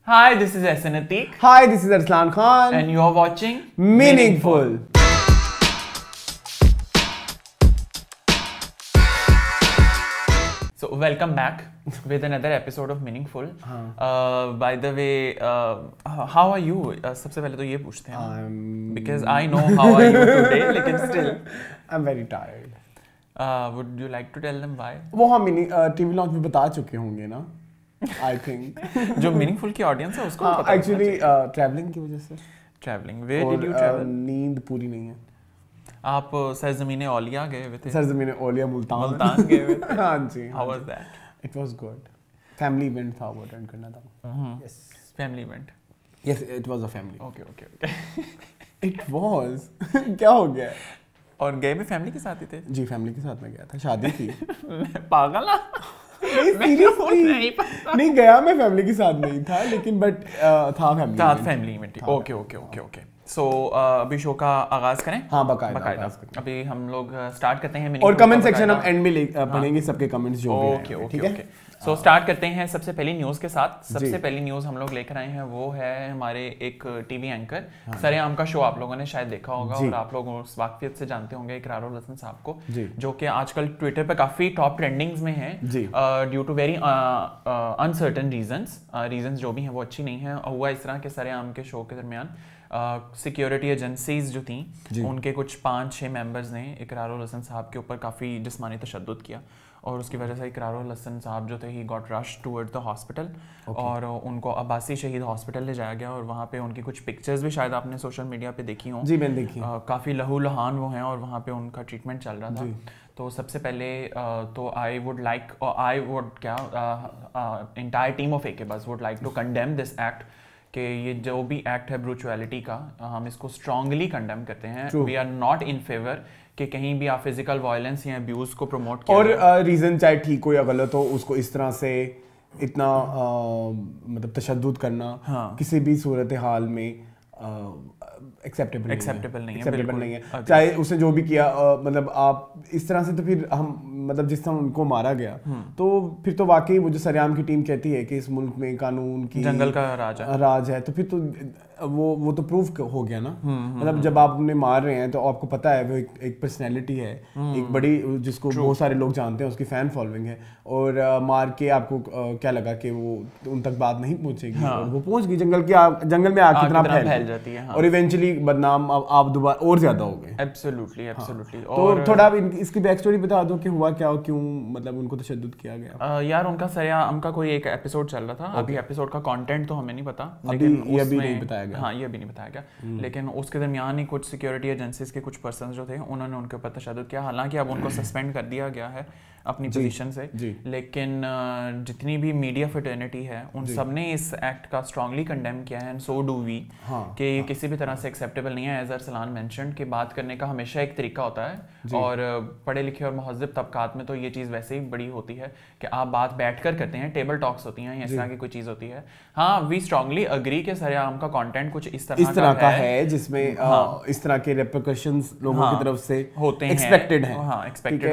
Hi, this is SN Ateek. Hi, this is Arslan Khan. And you are watching Meaningful. So, welcome back with another episode of Meaningful. By the way, how are you? सबसे पहले तो ये पूछते हैं because I know how are you today, लेकिन still I'm very tired. Would you like to tell them why? वो हम TV launch में बता चुके होंगे ना, I think. जो Meaningful की ऑडियंस है उसको पता एक्चुअली ट्रैवलिंग की वजह से. Traveling. Where did you travel? नींद पूरी नहीं है. आप सरजमीने औलिया गए हुए थे? सरजमीने औलिया मुल्तान गए हुए थे? हाँ जी. How was that? It was good. Family event था वो अटेंड करना था. Yes. Family event. Yes, it was a family. Okay. It was. क्या हो गया? और गए भी फैमिली के साथ ही थे? जी फैमिली के साथ में गया था, शादी थी. पागल ना? नहीं गया मैं फैमिली के साथ नहीं था, लेकिन बट था फैमिली इवेंट. ओके. सो अभी शो का आगाज करें? हाँ बकायदा. अभी हम लोग स्टार्ट करते हैं और कमेंट सेक्शन हम एंड में पढ़ेंगे सबके कमेंट्स जो भी हैं. ओके. सो स्टार्ट करते हैं सबसे पहली न्यूज़ के साथ. सबसे पहली न्यूज़ हम लोग लेकर आए हैं वो है हमारे एक टीवी एंकर. सरेआम का शो आप लोगों ने शायद देखा होगा और आप लोग उस वाकफियत से जानते होंगे इकरार उल हसन साहब को, जो कि आजकल ट्विटर पे काफ़ी टॉप ट्रेंडिंग्स में हैं due to very uncertain reasons जो भी हैं वो अच्छी नहीं है. हुआ इस तरह के सरेआम के शो के दरमियान सिक्योरिटी एजेंसीज जो थी उनके कुछ 5-6 मेंबर्स ने इकरार उल हसन साहब के ऊपर काफ़ी जिस्मानी तशद्दुद किया और उसकी वजह से इकरार उल हसन साहब जो थे he got rush toward the hospital और उनको अब्बासी शहीद हॉस्पिटल ले जाया गया और वहाँ पे उनकी कुछ पिक्चर्स भी शायद आपने सोशल मीडिया पे देखी हों. जी मैंने देखी. काफ़ी लहूलुहान वो हैं और वहाँ पे उनका ट्रीटमेंट चल रहा था. तो सबसे पहले तो I would entire team of AK बस would like to condemn this act कि ये जो भी एक्ट है ब्रूचुअलिटी का हम इसको स्ट्रांगली कंडेम करते हैं. We are not in favour कि कहीं भी आप फिजिकल वायलेंस या अब्यूज को प्रमोट किया और रीजन चाहे ठीक हो या गलत हो उसको इस तरह से इतना मतलब तशद्दुद करना किसी भी सूरत हाल में एक्सेप्टेबल नहीं है. चाहे उसने जो भी किया मतलब आप इस तरह से तो फिर हम मतलब जिस तरह उनको मारा गया तो फिर तो वाकई वो जो सरेआम की टीम कहती है कि इस मुल्क में कानून की जंगल का राज है तो फिर तो वो तो प्रूफ हो गया ना. मतलब जब आप उन्हें मार रहे हैं तो आपको पता है वो एक पर्सनैलिटी है, एक बड़ी जिसको बहुत सारे लोग जानते हैं, उसकी फैन फॉलोइंग है और मार के आपको क्या लगा कि वो उन तक बात नहीं पहुंचेगी और वो पहुंच गई. जंगल में आग कितना फैल जाती है और इवेंचुअली बदनाम आप दोबारा और ज्यादा हो गए. एब्सोल्युटली. तो थोड़ा इसकी बैक स्टोरी बता दो कि हुआ क्या और क्यों मतलब उनको तशद्दुद किया गया. यार उनका सरेआम का कोई एक एपिसोड चल रहा था. अभी एपिसोड का कंटेंट तो हमें नहीं पता, ये भी नहीं बताया गया. हाँ ये भी नहीं बताया गया. लेकिन उसके दरमियान ही कुछ सिक्योरिटी एजेंसीज के कुछ पर्सन जो थे उन्होंने उनके ऊपर तशद्दुद किया. हालांकि अब उनको सस्पेंड कर दिया गया है अपनी पोजीशन से, लेकिन जितनी भी मीडिया फ्रेटर्निटी है उन सब ने इस एक्ट का स्ट्रांगली कंडेम किया है एंड सो डू वी कि किसी भी तरह से एक्सेप्टेबल नहीं है. एज अरसलान मेंशन्ड कि बात करने का हमेशा एक तरीका होता है और पढ़े लिखे और महज़्ज़ब तबकात में तो ये चीज़ वैसे ही बड़ी होती है कि आप बात बैठकर करते हैं, टेबल टॉक्स होती हैं, इस तरह की कोई चीज़ होती है. हाँ वी स्ट्रांगली अग्री कि सरेआम का कंटेंट कुछ इस तरह का है जिसमें इस तरह के रिपरकशंस लोगों की तरफ से होते हैं, एक्सपेक्टेड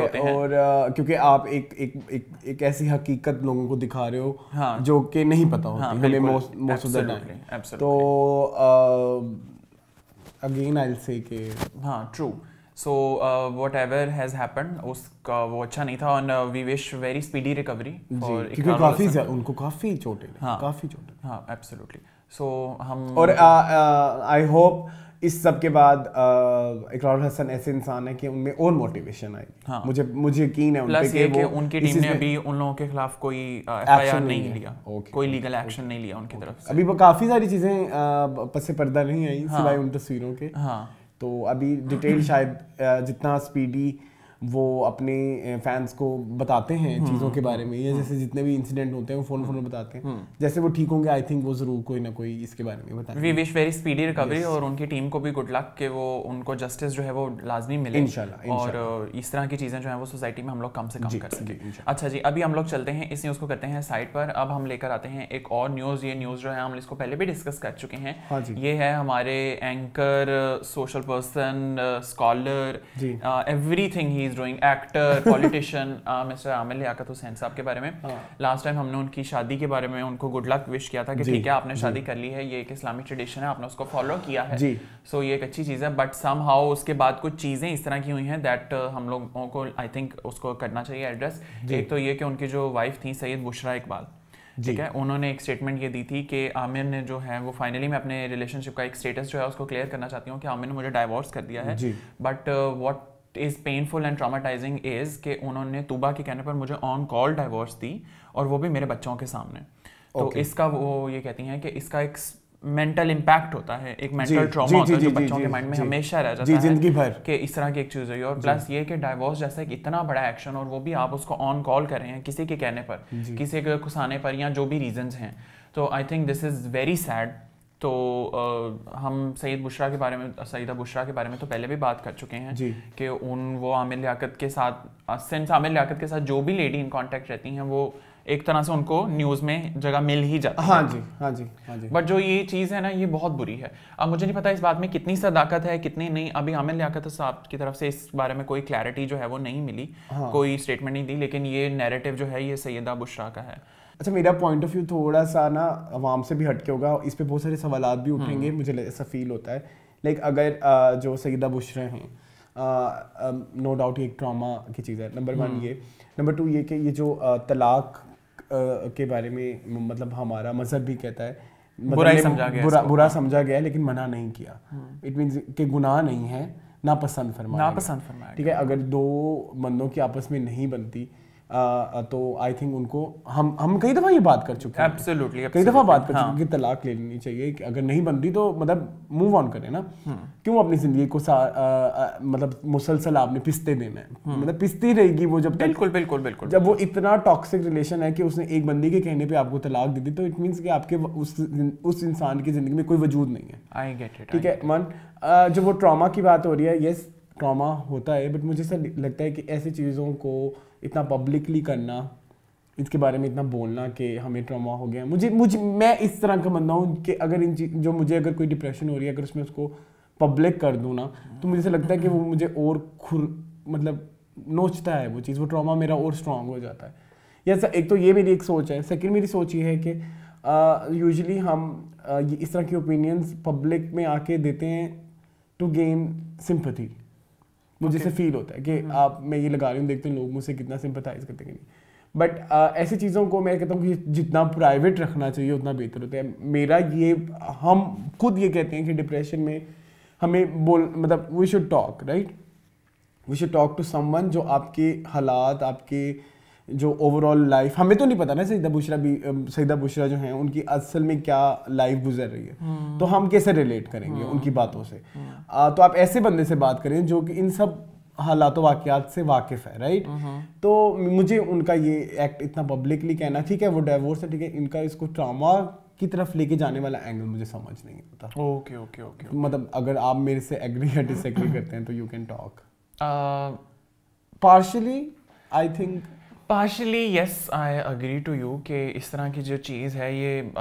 होते हैं और क्योंकि आप एक ऐसी हकीकत लोगों को दिखा रहे हो जो कि नहीं पता होती हमें मोस्ट ऑफ द टाइम. तो अगेन आई विल से कि true. So whatever has happened उसका वो अच्छा नहीं था और we wish very speedy recovery for क्योंकि उनको काफी चोटें. हाँ एब्सोल्युटली. सो हम और आई होप इस सब के बाद इकरार हसन ऐसे इंसान है कि उनमें और मोटिवेशन आएगी. मुझे यकीन है उन पे कि उनकी टीम ने अभी उन लोगों के खिलाफ कोई एफआईआर नहीं लिया, कोई लीगल एक्शन नहीं लिया उनकी तरफ से. अभी वो काफी सारी चीजें पसे पर्दा नहीं आई सिवाय उन तस्वीरों के. तो अभी डिटेल शायद जितना स्पीडी वो अपने फैंस को बताते हैं चीज़ों के बारे में, या जैसे जितने भी इंसिडेंट होते हैं वो फोन बताते हैं. जैसे वो ठीक होंगे आई थिंक वो जरूर कोई ना कोई इसके बारे में बताएंगे. We wish very speedy recovery और उनकी टीम को भी गुड लक कि वो उनको जस्टिस जो है वो लाजमी मिले इंशाल्लाह. और इस तरह की चीज़ें जो है वो सोसाइटी में हम लोग कम से कम कर सकें. अच्छा जी, अभी हम लोग चलते हैं इस न्यूज़ को करते हैं साइड पर. अब हम लेकर आते हैं एक और न्यूज़. ये न्यूज़ जो है हम इसको पहले भी डिस्कस कर चुके हैं. ये है हमारे anchor, social person, scholar, everything he is doing, actor, politician mister Aamir Liaquat Hussain sahab के बारे में लास्ट टाइम हमने उनकी शादी के बारे में उनको गुड लक विश किया था कि ठीक है आपने शादी कर ली है, ये एक इस्लामिक ट्रेडिशन है, आपने उसको फॉलो किया है, सो ये एक अच्छी चीज़ है। बट सम हाउ उसके बाद कुछ चीज़ें इस तरह की हुई हैं दैट हम लोगों को आई थिंक उसको करना चाहिए एड्रेस। एक तो ये कि उनकी जो वाइफ थी सैयद बुशरा इकबाल, ठीक है, उन्होंने एक स्टेटमेंट ये दी थी कि आमिर ने जो है वो फाइनली मैं अपने रिलेशनशिप का एक स्टेटस जो है उसको क्लियर करना चाहती हूँ कि आमिर ने मुझे डाइवोर्स कर दिया है, but what is painful and traumatising is कि उन्होंने तूबा के कहने पर मुझे ऑन कॉल डाइवोर्स दी और वो भी मेरे बच्चों के सामने। तो इसका वो ये कहती हैं कि इसका एक मेंटल इम्पैक्ट होता है, एक मेंटल ट्रॉमा होता है जो बच्चों के माइंड में हमेशा रह जाता है जिंदगी भर कि इस तरह की एक चीज़ हुई। और प्लस ये कि डाइवोर्स जैसा एक इतना बड़ा एक्शन और वो भी आप उसको ऑन कॉल कर रहे हैं किसी के कहने पर, किसी के खुसाने पर या जो भी रीजंस हैं, तो I think this is very sad. तो हम सईदा बुशरा के बारे में तो पहले भी बात कर चुके हैं कि वो आमिर लियाकत के साथ, सिंस आमिर लियाकत के साथ जो भी लेडी इन कांटेक्ट रहती हैं वो एक तरह से उनको न्यूज़ में जगह मिल ही जाती है। हाँ जी। बट जो ये चीज़ है ना ये बहुत बुरी है। अब मुझे नहीं पता इस बात में कितनी सदाकत है कितनी नहीं, अभी आमिर लियाकत साहब की तरफ से इस बारे में कोई क्लैरिटी जो है वो नहीं मिली, कोई स्टेटमेंट नहीं दी, लेकिन ये नैरेटिव जो है ये सैयदा बुशरा का है। अच्छा, मेरा पॉइंट ऑफ व्यू थोड़ा सा ना अवाम से भी हटके होगा, इस पे बहुत सारे सवालात भी उठेंगे, मुझे ऐसा फील होता है। लाइक अगर जो सैयदा बुशरा हैं, नो डाउट ये एक ट्रॉमा की चीज़ है, नंबर 1 ये। नंबर 2 ये कि ये जो तलाक के बारे में मतलब हमारा मजहब भी कहता है बुरा समझा गया लेकिन मना नहीं किया। इट मीन्स कि गुनाह नहीं है, नापसंद फरमाया, ठीक है। अगर दो बंदों की आपस में नहीं बनती तो आई थिंक उनको हम कई दफ़ा ये बात कर चुके हैं, एब्सोल्युटली कई दफ़ा बात कर चुके हैं कि तलाक ले लेनी चाहिए, कि अगर नहीं बनती तो मतलब मूव ऑन करें ना, क्यों अपनी ज़िंदगी को मतलब मुसलसल आपने पिसते देना है, मतलब पिसती रहेगी वो जब बिल्कुल जब वो इतना टॉक्सिक रिलेशन है कि उसने एक बंदी के कहने पे आपको तलाक दे दी, तो इट मीन्स कि आपके उस इंसान की ज़िंदगी में कोई वजूद नहीं है। आई गेट इट, ठीक है मन। जो वो ट्रॉमा की बात हो रही है, यस ट्रॉमा होता है, बट मुझे ऐसा लगता है कि ऐसी चीज़ों को इतना पब्लिकली करना, इसके बारे में इतना बोलना कि हमें ट्रॉमा हो गया, मुझे मैं इस तरह का बंदा हूँ कि अगर जो मुझे अगर कोई डिप्रेशन हो रही है, अगर उसमें उसको पब्लिक कर दूँ ना, तो मुझे ऐसा लगता है कि वो मुझे और मतलब नोचता है वो चीज़, वो ट्रॉमा मेरा और स्ट्रॉन्ग हो जाता है। यस, एक तो ये मेरी एक सोच है। सेकेंड मेरी सोच ये है कि यूजुअली हम इस तरह के ओपिनियंस पब्लिक में आके देते हैं टू गेन सिंपैथी। मुझे से फील होता है कि मैं ये लगा रही हूँ, देखते हैं लोग मुझसे कितना सिंपैथाइज करते हैं कि नहीं। बट ऐसी चीज़ों को मैं कहता हूँ कि जितना प्राइवेट रखना चाहिए उतना बेहतर होता है। मेरा ये, हम खुद ये कहते हैं कि डिप्रेशन में हमें मतलब we should talk, right, we should talk to someone जो आपके हालात, आपके जो ओवरऑल लाइफ, हमें तो नहीं पता ना सैयदा बुशरा जो हैं उनकी असल में क्या लाइफ गुजर रही है, तो हम कैसे रिलेट करेंगे उनकी बातों से। तो आप ऐसे बंदे से बात करें जो कि इन सब हालातों वाक़यात से वाकिफ़ है, राइट। तो मुझे उनका ये एक्ट इतना पब्लिकली कहना, ठीक है वो डाइवोर्स है, ठीक है, इनका इसको ट्रॉमा की तरफ लेके जाने वाला एंगल मुझे समझ नहीं आता। ओके मतलब अगर आप मेरे से एग्री या डिसएग्री करते हैं तो you can talk. Partially yes, I agree to you कि इस तरह की जो चीज़ है ये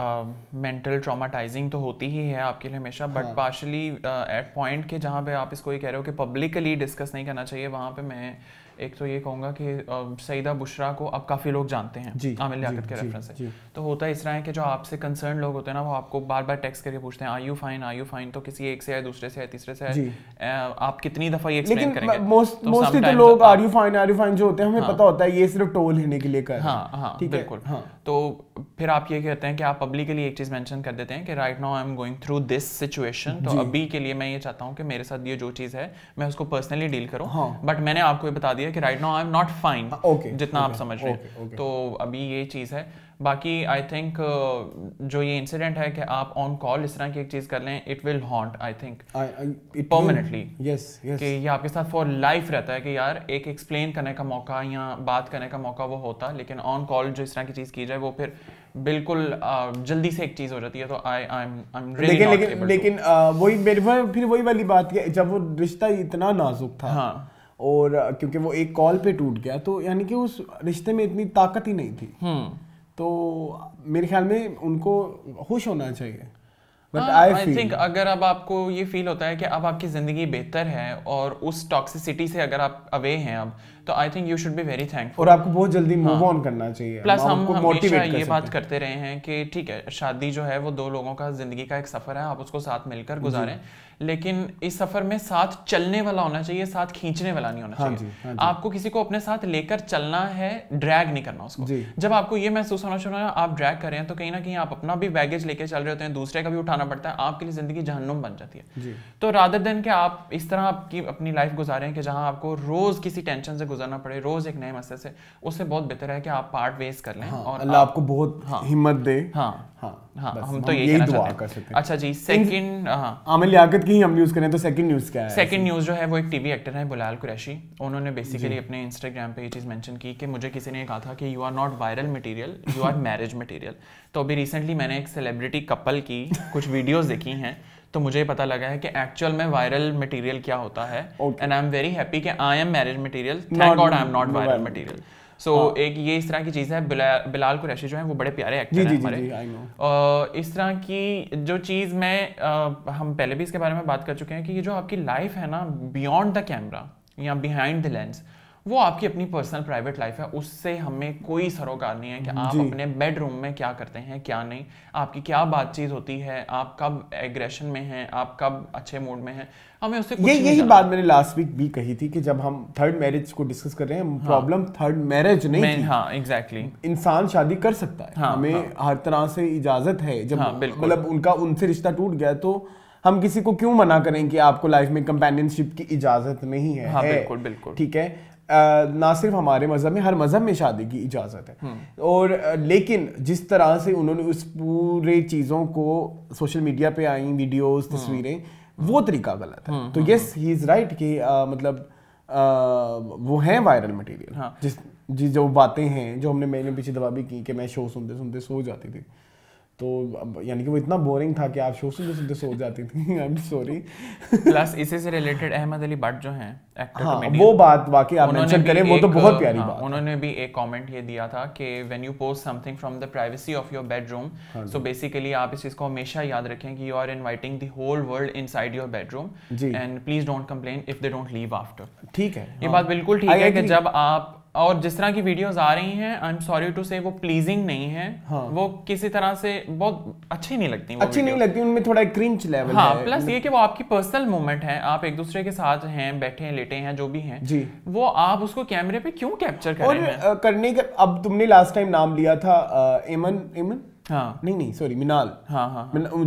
मेंटल ट्रॉमाटाइजिंग तो होती ही है आपके लिए हमेशा, बट पार्शली एट पॉइंट के जहाँ पे आप इसको ये कह रहे हो कि पब्लिकली डिस्कस नहीं करना चाहिए, वहाँ पे मैं एक तो ये कहूँगा कि सईदा बुशरा को अब काफ़ी लोग जानते हैं आमिर लियाकत के रेफरेंस से। तो होता इस तरह है कि जो आपसे कंसर्न लोग होते हैं ना वो आपको बार बार टेक्स्ट करके पूछते हैं आर यू फाइन, तो किसी एक से है, दूसरे से है, तीसरे से है, आप कितनी दफ़ा ये एक्सप्लेन करेंगे। मोस्टली तो लोग आर यू फाइन जो होते हैं हमें पता होता है ये सिर्फ टोल लेने के लिए कर रहे हैं। हाँ बिल्कुल। तो फिर आप ये कहते हैं कि आप पब्लिकली एक चीज़ मेंशन कर देते हैं कि right now I am going through this situation, तो अभी के लिए मैं ये चाहता हूँ कि मेरे साथ ये जो चीज़ है मैं उसको पर्सनली डील करूँ, बट मैंने आपको ये बता दिया कि right now I am not fine, जितना आप समझ रहे हैं। तो अभी ये चीज़ है। बाकी आई थिंक जो ये इंसिडेंट है कि आप ऑन कॉल इस तरह की एक चीज़ कर लें, it will haunt I think permanently, कि ये आपके साथ फॉर लाइफ रहता है कि यार एक एक्सप्लेन करने का मौका या बात करने का मौका वो होता, लेकिन ऑन कॉल जो इस तरह की चीज़ की जाए वो फिर बिल्कुल जल्दी से एक चीज़ हो जाती है। तो आई एम रियली लेकिन फिर वही वाली बात है, जब वो रिश्ता इतना नाजुक था और क्योंकि वो एक कॉल पे टूट गया, तो यानी कि उस रिश्ते में इतनी ताकत ही नहीं थी। तो मेरे ख्याल में उनको खुश होना चाहिए। बट आई थिंक अगर अब आपको ये फील होता है कि अब आपकी जिंदगी बेहतर है और उस टॉक्सिसिटी से अगर आप अवे हैं अब, तो I think you should be very thankful और आपको बहुत जल्दी मूव ऑन करना चाहिए। प्लस हम हमेशा ये बात करते रहे हैं कि ठीक है, शादी जो है वो दो लोगों का जिंदगी का एक सफर है, आप उसको साथ मिलकर गुजारें, लेकिन इस सफर में साथ चलने वाला होना चाहिए, साथ खींचने वाला नहीं होना चाहिए। आपको किसी को अपने साथ लेकर चलना है, ड्रैग नहीं करना उसको। जब आपको ये महसूस होना शुरू होना आप ड्रैग कर रहे हैं, तो कहीं ना कहीं आप अपना भी बैगेज लेके चल रहे होते हैं, दूसरे का भी उठाना पड़ता है, आपके लिए जिंदगी जहन्नुम बन जाती है। तो रादर देन कि आप इस तरह आपकी अपनी लाइफ गुजारें कि जहां आपको रोज किसी टेंशन से गुजरना पड़े, रोज एक नए मसले से, उससे बहुत बेहतर है कि आप पार्ट वेस्ट कर लें। और अल्लाह आपको बहुत हिम्मत दे। हम तो यही दुआ कर सकते हैं। अच्छा जी, सेकंड आमिर लियाकत की हम न्यूज़ करें तो सेकंड न्यूज़ क्या है? सेकंड न्यूज़ जो है वो एक टीवी एक्टर है बिलाल कुरैशी। उन्होंने बेसिकली अपने इंस्टाग्राम पे ये चीज़ मेंशन की कि मुझे किसी ने कहा था कि you are not viral material, you are marriage material. तो अभी रिसेंटली मैंने एक सेलिब्रिटी कपल की कुछ वीडियोस देखी हैं, तो मुझे पता लगा है कि एक्चुअल में वायरल मटेरियल क्या होता है। And I am very happy कि I am marriage material, thank God I am not viral material. So एक ये इस तरह की चीज़ है। बिलाल कुरैशी जो है वो बड़े प्यारे एक्टर हैं हमारे। इस तरह की जो चीज़ हम पहले भी इसके बारे में बात कर चुके हैं कि ये जो आपकी लाइफ है ना बियॉन्ड द कैमरा या बिहाइंड द लेंस, वो आपकी अपनी पर्सनल प्राइवेट लाइफ है, उससे हमें कोई सरोकार नहीं है कि आप अपने बेडरूम में क्या करते हैं क्या नहीं, आपकी क्या बातचीत होती है, आप कब एग्रेशन में हैं, आप कब अच्छे मूड में हैं, हमें उससे कुछ यही बात मैंने लास्ट वीक भी कही थी कि जब हम थर्ड मैरिज को डिस्कस कर रहे हैं, प्रॉब्लम थर्ड मैरिज नहीं थी। हाँ एग्जैक्टली, इंसान शादी कर सकता है, हमें हर तरह से इजाजत है। जब मतलब उनसे रिश्ता टूट गया तो हम किसी को क्यों मना करें कि आपको लाइफ में कंपेनियनशिप की इजाजत नहीं है। बिल्कुल बिल्कुल ठीक है। ना सिर्फ हमारे मजहब में, हर मजहब में शादी की इजाजत है। और लेकिन जिस तरह से उन्होंने उस पूरे चीजों को सोशल मीडिया पे आई वीडियोस, तस्वीरें, वो तरीका गलत है। तो यस ही इज राइट कि मतलब वो है वायरल मटेरियल। जिस जो बातें हैं जो मैंने पीछे दवा भी की कि मैं शो सुनते सुनते सो जाती थी, तो यानी कि वो इतना बोरिंग था कि आप शो सुनते सुनते सो जाती थी। I am sorry. प्लस इसी से रिलेटेड अहमद अली भट्ट जो हैं एक्टर, वो बात वाकई आप मेंशन करें, वो तो बहुत प्यारी बात। उन्होंने भी एक कमेंट ये दिया था कि when you post something from the privacy of your bedroom, so basically आप इस चीज को हमेशा याद रखें कि you are inviting the whole world inside your bedroom and please don't complain if they don't leave after. ठीक है, ये बात बिल्कुल ठीक है कि जब आप और जिस तरह की वीडियोस आ रही हैं, आई एम सॉरी टू से, वो प्लीजिंग नहीं है। वो किसी तरह से बहुत अच्छी नहीं लगती, उनमें थोड़ा क्रिंज लेवल है। प्लस ये कि वो आपकी पर्सनल मोमेंट है, आप एक दूसरे के साथ हैं, बैठे हैं, लेटे हैं, जो भी हैं जी, वो आप उसको कैमरे पे क्यों कैप्चर कर रहे हैं? करने का अब तुमने लास्ट टाइम नाम लिया था एमन नहीं सॉरी मिनाल।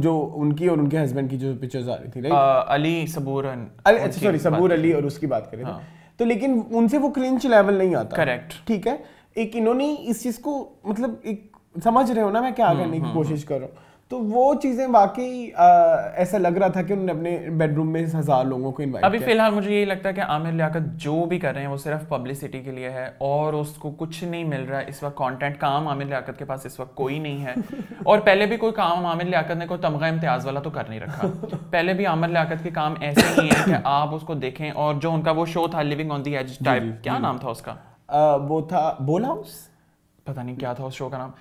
जो उनकी और उनके हस्बैंड की जो पिक्चर्स आ रही थी, अली सबूर सबूर अली, और उसकी बात करें तो लेकिन उनसे वो क्रिंज लेवल नहीं आता। करेक्ट, ठीक है। एक इन्होंने इस चीज को मतलब एक समझ रहे हो ना मैं क्या करने की कोशिश कर रहा हूँ, तो वो चीजें वाकई ऐसा लग रहा था कि उन्होंने अपने बेडरूम में 1000 लोगों को इनवाइट किया। अभी फिलहाल मुझे यही लगता है कि आमिर लियाकत जो भी कर रहे हैं वो सिर्फ पब्लिसिटी के लिए है और उसको कुछ नहीं मिल रहा है इस वक्त। कंटेंट काम आमिर लियाकत के पास इस वक्त कोई नहीं है और पहले भी कोई काम आमिर लियाकत ने कोई तमगा इम्तियाज वाला तो कर नहीं रखा। पहले भी आमिर लियाकत के काम ऐसे ही है कि आप उसको देखें। और जो उनका वो शो था living on the edge type, क्या नाम था उसका? वो था बोल हाउस, पता नहीं क्या था उस शो का नाम।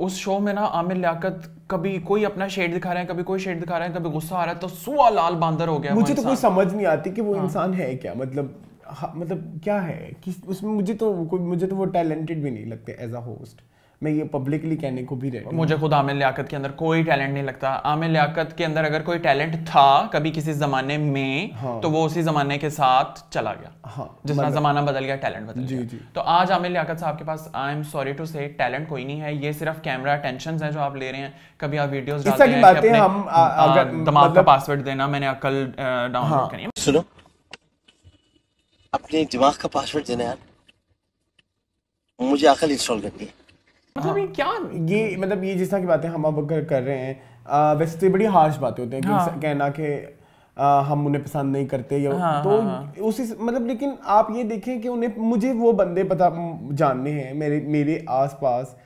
उस शो में ना आमिर लियाकत कभी कोई अपना शेड दिखा रहे हैं, कभी कोई शेड दिखा रहे हैं, कभी गुस्सा आ रहा है तो सुआ लाल बांदर हो गया। मुझे तो कोई समझ नहीं आती कि वो इंसान है क्या, मतलब क्या है कि उसमें मुझे तो वो टैलेंटेड भी नहीं लगते एज अ होस्ट। मैं ये पब्लिकली कहने को भी रेडी। मुझे खुद आमिर लियाकत के अंदर कोई टैलेंट नहीं लगता। आमिर लियाकत के अंदर अगर कोई टैलेंट था कभी किसी जमाने में, तो वो उसी जमाने के साथ चला गया। जिस तरह जमाना बदल गया टैलेंट बदल गया। तो आज आमिर लियाकत साहब के पास, आई एम सॉरी टू से, टैलेंट कोई नहीं है। ये सिर्फ कैमरा अटेंशन है जो आप ले रहे हैं। कभी आप वीडियोस डालते हैं, दिमाग का पासवर्ड देना, मैंने अकल डाउनलोड करी है। सुनो, अपने दिमाग का पासवर्ड देना यार, मुझे अकल इंस्टॉल करनी है। मतलब ये क्या, ये जिस तरह की बातें हम अब कर रहे हैं, वैसे तो बड़ी हार्श बातें होती हैं कि कहना कि हम उन्हें पसंद नहीं करते या तो उसी मतलब। लेकिन आप ये देखें कि मुझे वो बंदे जानने हैं, मेरे आसपास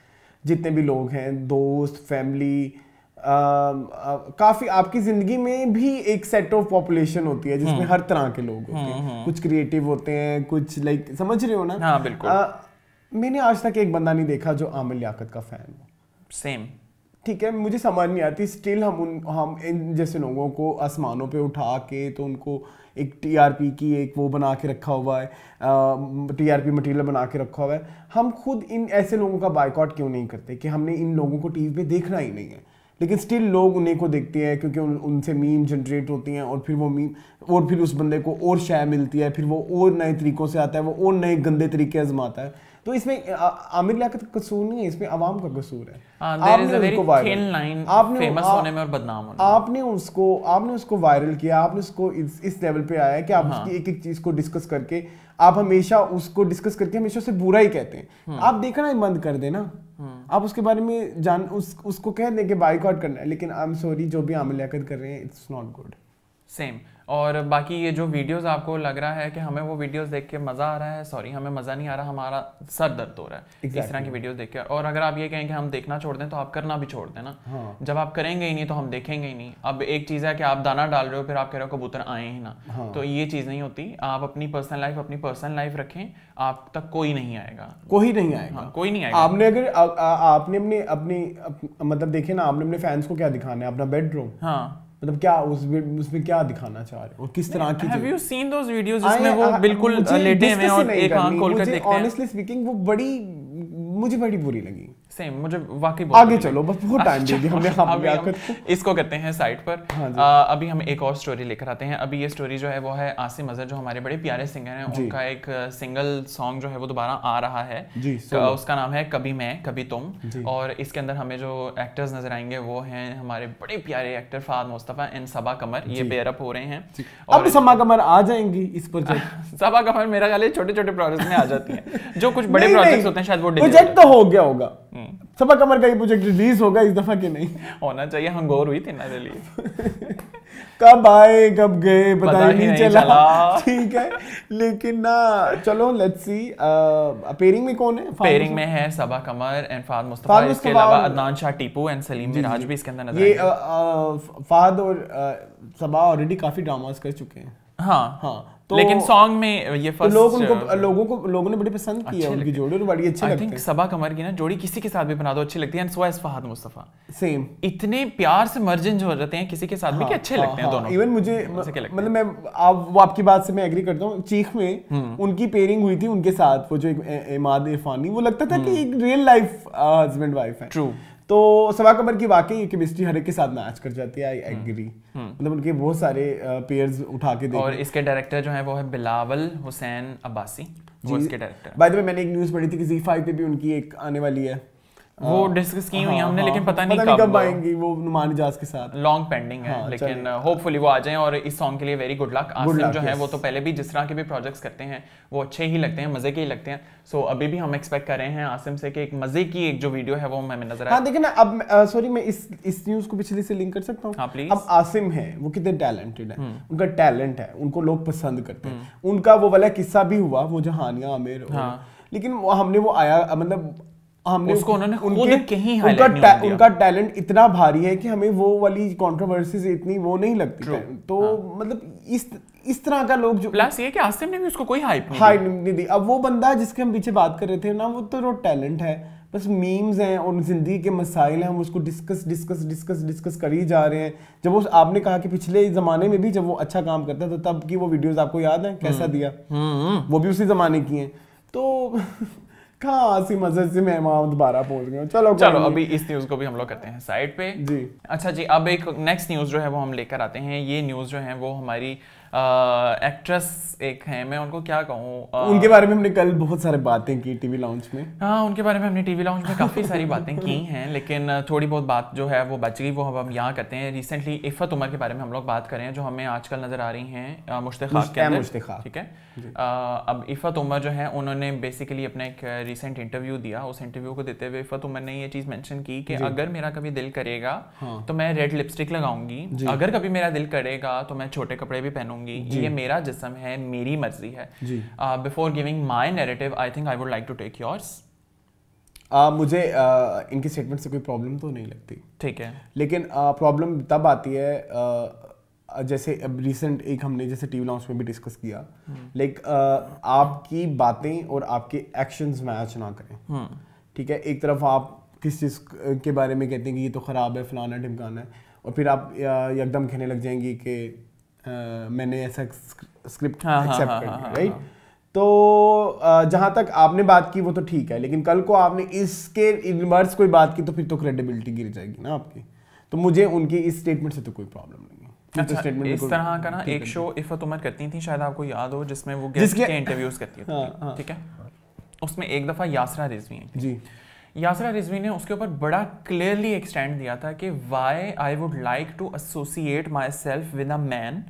जितने भी लोग हैं, दोस्त, फैमिली, काफी आपकी जिंदगी में भी एक सेट ऑफ पॉपुलेशन होती है जिसमें हर तरह के लोग होते हैं। कुछ क्रिएटिव होते हैं, कुछ लाइक, समझ रहे हो ना? बिल्कुल। मैंने आज तक एक बंदा नहीं देखा जो आमिर लियाकत का फैन हो। सेम ठीक है, मुझे समझ नहीं आती स्टिल हम इन जैसे लोगों को आसमानों पे उठा के तो उनको एक टीआरपी की एक वो बना के रखा हुआ है, टीआरपी मटेरियल बना के रखा हुआ है। हम खुद इन ऐसे लोगों का बायकॉट क्यों नहीं करते कि हमने इन लोगों को टीवी पे देखना ही नहीं है, लेकिन स्टिल लोग उन्हीं को देखते हैं क्योंकि उनसे मीम जनरेट होती हैं और फिर वो मीम और फिर उस बंदे को और शय मिलती है, फिर वो और नए तरीक़ों से आता है, वो और नए गंदे तरीके आजमाता है। तो इसमें आमिर लियाकत का कसूर नहीं है, इसमें आवाम का कसूर है। आपने उसको वायरल किया, आपने उसको इस लेवल पे आया है कि आप उसकी एक एक चीज को डिस्कस करके आप हमेशा उसको डिस्कस करके हमेशा उसे बुरा ही कहते हैं। आप देखना ही बंद कर देना, आप उसके बारे में उसको कह दें कि बाइकआउट करना है, लेकिन आई एम सॉरी जो भी आमिर लियाकत कर रहे हैं इट्स नॉट गुड। सेम। और बाकी ये जो वीडियोस आपको लग रहा है कि हमें वो वीडियोस देख के मज़ा आ रहा है, सॉरी हमें मज़ा नहीं आ रहा, हमारा सर दर्द हो रहा है इस तरह की वीडियोस देख के। और अगर आप ये कहें कि हम देखना छोड़ दें तो आप करना भी छोड़ दें ना। जब आप करेंगे ही नहीं तो हम देखेंगे ही नहीं। अब एक चीज़ है कि आप दाना डाल रहे हो फिर आप कह रहे हो कबूतर आए ही ना, तो ये चीज़ नहीं होती। आप अपनी पर्सनल लाइफ रखें, आप तक कोई नहीं आएगा, कोई नहीं आएगा, कोई नहीं आएगा। आपने अगर आपने अपनी मतलब देखे ना, आपने अपने फैंस को क्या दिखाना है, अपना बेडरूम, मतलब क्या उसमें क्या दिखाना चाह रहे हो और किस तरह की। Have you seen those videos जिसमें वो बिल्कुल लेटे हैं और एक आंख खोलकर देखते हैं? Honestly speaking वो मुझे बड़ी बुरी लगी। सेम, मुझे वाकई आगे चलो, बस बहुत टाइम दे दिया हमने। हम इसको करते हैं साइड पर। अभी हम एक और स्टोरी लेकर आते हैं। अभी ये स्टोरी जो है वो है आसिम अजहर, जो हमारे बड़े प्यारे सिंगर हैं, उनका एक सिंगल सॉन्ग जो है वो दोबारा आ रहा है। उसका नाम है कभी मैं कभी तुम। और इसके अंदर हमें जो एक्टर्स नजर आएंगे वो हैं हमारे बड़े प्यारे एक्टर फहद मुस्तफा एंड सबा कमर। ये पेयर अप हो रहे हैं। अब सबा कमर आ जाएंगी इस प्रोजेक्ट। सबा कमर मेरा ख्याल है छोटे छोटे प्रोजेक्ट में आ जाती हैं, जो कुछ बड़े प्रोजेक्ट्स होते हैं शायद वो प्रोजेक्ट तो हो गया होगा। सबा कमर का ये प्रोजेक्ट रिलीज होगा इस दफा कि नहीं? होना चाहिए, हंगोर हुई थी ना रिलीज। कब आए कब गए पता ही नहीं चला। ठीक है, लेकिन ना चलो लेट्स सी। पेयरिंग में कौन है? पेयरिंग में है सबा कमर एंड फहद मुस्तफा। इसके अलावा अदनान शाह टीपू एंड सलीम मिराज भी इसके अंदर नजर आएंगे। ये फहद और सबा ऑलरेडी काफी ड्रामास कर चुके हैं। हाँ, तो लेकिन सॉन्ग में ये फर्स्ट लोगों ने बड़ी पसंद की है उनकी जोड़ी, और बड़ी अच्छी लगती है। सबा कमर की ना जोड़ी किसी के साथ भी बना दो अच्छी लगती है। So as Fahad Mustafa same, इतने प्यार से मर्जेंट हो जाते हैं किसी के साथ भी कि अच्छे लगते हैं दोनों। इवन मुझे मतलब मैं वो आपकी बात से मैं एग्री करता हूँ। चीख में उनकी पेयरिंग हुई थी उनके साथ, वो जो इमाद इरफानी, वो लगता था कि एक रियल लाइफ हस्बैंड वाइफ है। ट्रू। तो सबा कमर की वाकई केमिस्ट्री हर एक के साथ मैच कर जाती है। I agree. मतलब उनके बहुत सारे पेयर्स उठा के और इसके डायरेक्टर जो है वो है बिलावल हुसैन अब्बासी, वो इसके डायरेक्टर। बाय द वे मैंने एक न्यूज़ पढ़ी थी कि ZEE5 पे भी उनकी एक आने वाली है। वो डिस्कस की हुई हमने, लेकिन पता नहीं कब आएंगी। वो नुमान इजाज के साथ लॉन्ग पेंडिंग है, लेकिन होपफुली वो आ जाएं। और इस सॉन्ग के लिए वेरी गुड लक। आसिम जो है वो तो पहले भी जिस तरह के भी प्रोजेक्ट्स करते हैं वो अच्छे ही लगते हैं, मजे के ही लगते हैं। सो अभी भी हम एक्सपेक्ट कर रहे हैं आसिम से कि एक मजे की एक जो वीडियो है वो हमें नजर आए। हाँ देखिए ना, अब सॉरी मैं इस न्यूज़ को पिछले से लिंक कर सकता हूँ? हाँ प्लीज। अब आसिम है वो कितने टैलेंटेड है, उनका टैलेंट है, उनको लोग पसंद करते हैं। उनका वो वाला किस्सा भी हुआ वो जहानिया आमिर, लेकिन हमने वो आया मतलब हमने उसको उन्होंने खुद कहीं उनका टैलेंट इतना भारी है कि हमें वो वाली कंट्रोवर्सीज इतनी वो नहीं लगती। तो मतलब इस तरह का लोग जो प्लस ये कि आसिम ने भी उसको कोई हाइप नहीं दी। अब वो बंदा जिसके हम पीछे बात कर रहे थे ना, वो तो टैलेंट है, बस मीम्स हैं और जिंदगी के मसाइल हैं, हम उसको डिस्कस कर ही जा रहे हैं। जब वो आपने कहा कि पिछले जमाने में भी जब वो अच्छा काम करता था तब की वो वीडियोस आपको याद है कैसा दिया, वो भी उसी जमाने की हैं। तो आसिम अजहर से मैं वहां दोबारा पहुंच गया। चलो अभी इस न्यूज़ को भी हम लोग करते हैं साइड पे जी। अच्छा जी, अब एक नेक्स्ट न्यूज़ जो है वो हम लेकर आते हैं। ये न्यूज़ जो है वो हमारी एक्ट्रेस एक है, मैं उनको क्या कहूँ, उनके बारे में हमने कल बहुत सारे बातें की टीवी लाउंज में। हाँ, उनके बारे में हमने टीवी लाउंज में काफ़ी सारी बातें की हैं, लेकिन थोड़ी बहुत बात जो है वो बच गई, वो हम यहाँ करते हैं। रिसेंटली इफ़त उमर के बारे में हम लोग बात करें, जो हमें आजकल नज़र आ रही हैं मुश्तखाक के अंदर। ठीक है, अब इफ़त उमर जो है उन्होंने बेसिकली अपना एक रिसेंट इंटरव्यू दिया। उस इंटरव्यू को देते हुए इफ़त उमर ने ये चीज़ मेंशन की कि अगर मेरा कभी दिल करेगा तो मैं रेड लिपस्टिक लगाऊंगी, अगर कभी मेरा दिल करेगा तो मैं छोटे कपड़े भी पहनूंगी, ये मेरा जिस्म है, मेरी मर्जी है। Before giving my narrative I think I would like to take yours. मुझे इनकी स्टेटमेंट से कोई प्रॉब्लम तो नहीं लगती, ठीक है, लेकिन प्रॉब्लम तब आती है जैसे अब रिसेंट एक हमने जैसे टीवी लाउंज में भी डिस्कस किया, लाइक आपकी बातें और आपके एक्शंस मैच ना करें। ठीक है, एक तरफ आप किस चीज़ के बारे में कहते हैं कि ये तो ख़राब है, फलाना ढिमकाना है, और फिर आप एकदम कहने लग जाएंगी कि मैंने ऐसा स्क्रिप्ट एक्सेप्ट कर लिया, राइट। तो जहाँ तक आपने बात की वो तो ठीक है, लेकिन कल को आपने इसके रिवर्स कोई बात की तो फिर तो क्रेडिबिलिटी गिर जाएगी ना आपकी। तो मुझे उनकी इस स्टेटमेंट से तो कोई प्रॉब्लम नहीं है। अच्छा, इस तरह का ना एक शो इफ़त उमर करती थी, शायद आपको याद हो, जिसमें वो गेस्ट के इंटरव्यूज करती थी, ठीक है। उसमें एक दफ़ा यासरा रिजवी हैं जी, यासरा रिजवी ने उसके ऊपर बड़ा क्लियरली एक स्टैंड दिया था कि why I would like to associate myself with a man,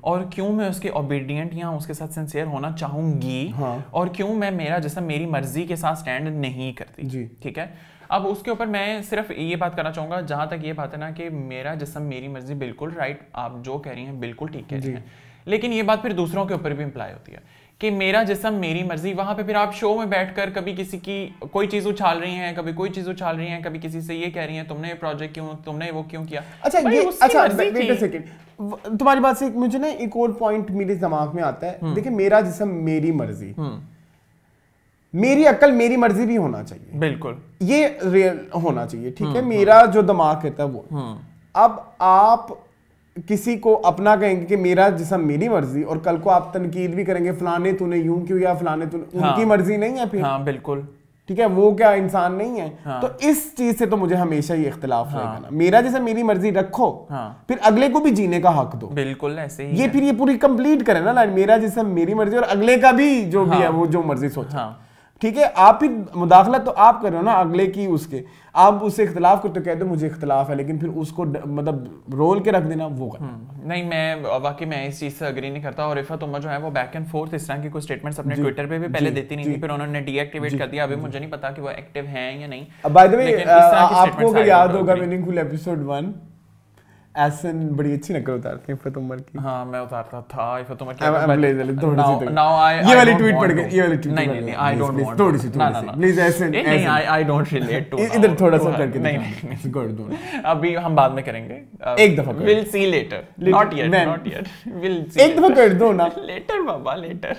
और क्यों मैं उसके ओबीडियंट या उसके साथ सिंसियर होना चाहूंगी, और क्यों मैं मेरा जिस्म मेरी मर्जी के साथ स्टैंड नहीं करती, ठीक है। अब उसके ऊपर मैं सिर्फ ये बात करना चाहूँगा, जहाँ तक ये बात है ना कि मेरा जिस्म मेरी मर्जी, बिल्कुल राइट, आप जो कह रही हैं बिल्कुल ठीक कह रही हैं, लेकिन ये बात फिर दूसरों के ऊपर भी इम्प्लाई होती है कि मेरा जिस्म मेरी मर्जी। वहाँ पे फिर आप शो में बैठकर कभी किसी की कोई चीज़ उछाल रही हैं, कभी कोई चीज़ उछाल रही हैं, कभी किसी से ये कह रही हैं तुमने ये प्रोजेक्ट क्यों, तुमने वो क्यों किया। अच्छा ये अच्छा वेट अ सेकंड, तुम्हारी बात से मुझे ना एक और पॉइंट मेरे दिमाग में आता है। देखिए मेरा जिस्म मेरी मर्जी, मेरी अक्ल मेरी मर्जी भी होना चाहिए, बिल्कुल ये रियल होना चाहिए, ठीक है। मेरा जो दिमाग कहता है वो, अब आप किसी को अपना कहेंगे कि मेरा जिस्म मेरी मर्जी, और कल को आप तनकीद भी करेंगे फलाने तूने यूं क्यों या फलाने तूने, उनकी मर्जी नहीं है फिर। हाँ बिल्कुल ठीक है, वो क्या इंसान नहीं है। तो इस चीज से तो मुझे हमेशा ही इख्तिलाफ रहेगा ना। मेरा जैसे मेरी मर्जी रखो, फिर अगले को भी जीने का हक दो, बिल्कुल ऐसे ही ये फिर ये पूरी कंप्लीट करें ना लाइन, मेरा जैसे मेरी मर्जी और अगले का भी जो भी है वो जो मर्जी सोचे, ठीक है। आप ही मुदाखलत तो आप कर रहे हो ना अगले की, उसके आप उससे इख्तिलाफ करते हो, कहते हो मुझे इख्तिलाफ है, लेकिन फिर उसको मतलब रोल के रख देना वो नहीं, मैं वाकई मैं इस चीज़ से अग्री नहीं करता। और इफ़त उमर जो है वो बैक एंड फोर्थ इस तरह की कोई स्टेटमेंट्स अपने ट्विटर पे भी पहले देती नहीं थी, फिर उन्होंने डीएक्टिवेट कर दिया। अभी मुझे नहीं पता कि वो एक्टिव हैं या नहीं। बाय द वे आपको अगर याद होगा मीनिंगफुल एपिसोड 1 एसन बड़ी अच्छी नकल उतारते हैं इफ़त उमर की। हाँ मैं उतारता था इफ़त उमर की। ये वाली ट्वीट पढ़ के, ये वाली ट्वीट नहीं आई डोंट वांट थोड़ी सी प्लीज एसन नहीं आई डोंट रिलेट टू इधर थोड़ा सा करके नहीं कर दो, अभी हम बाद में करेंगे एक दफा, will see later, not yet will see, एक दफा कर दो ना लेटर बाबा, लेटर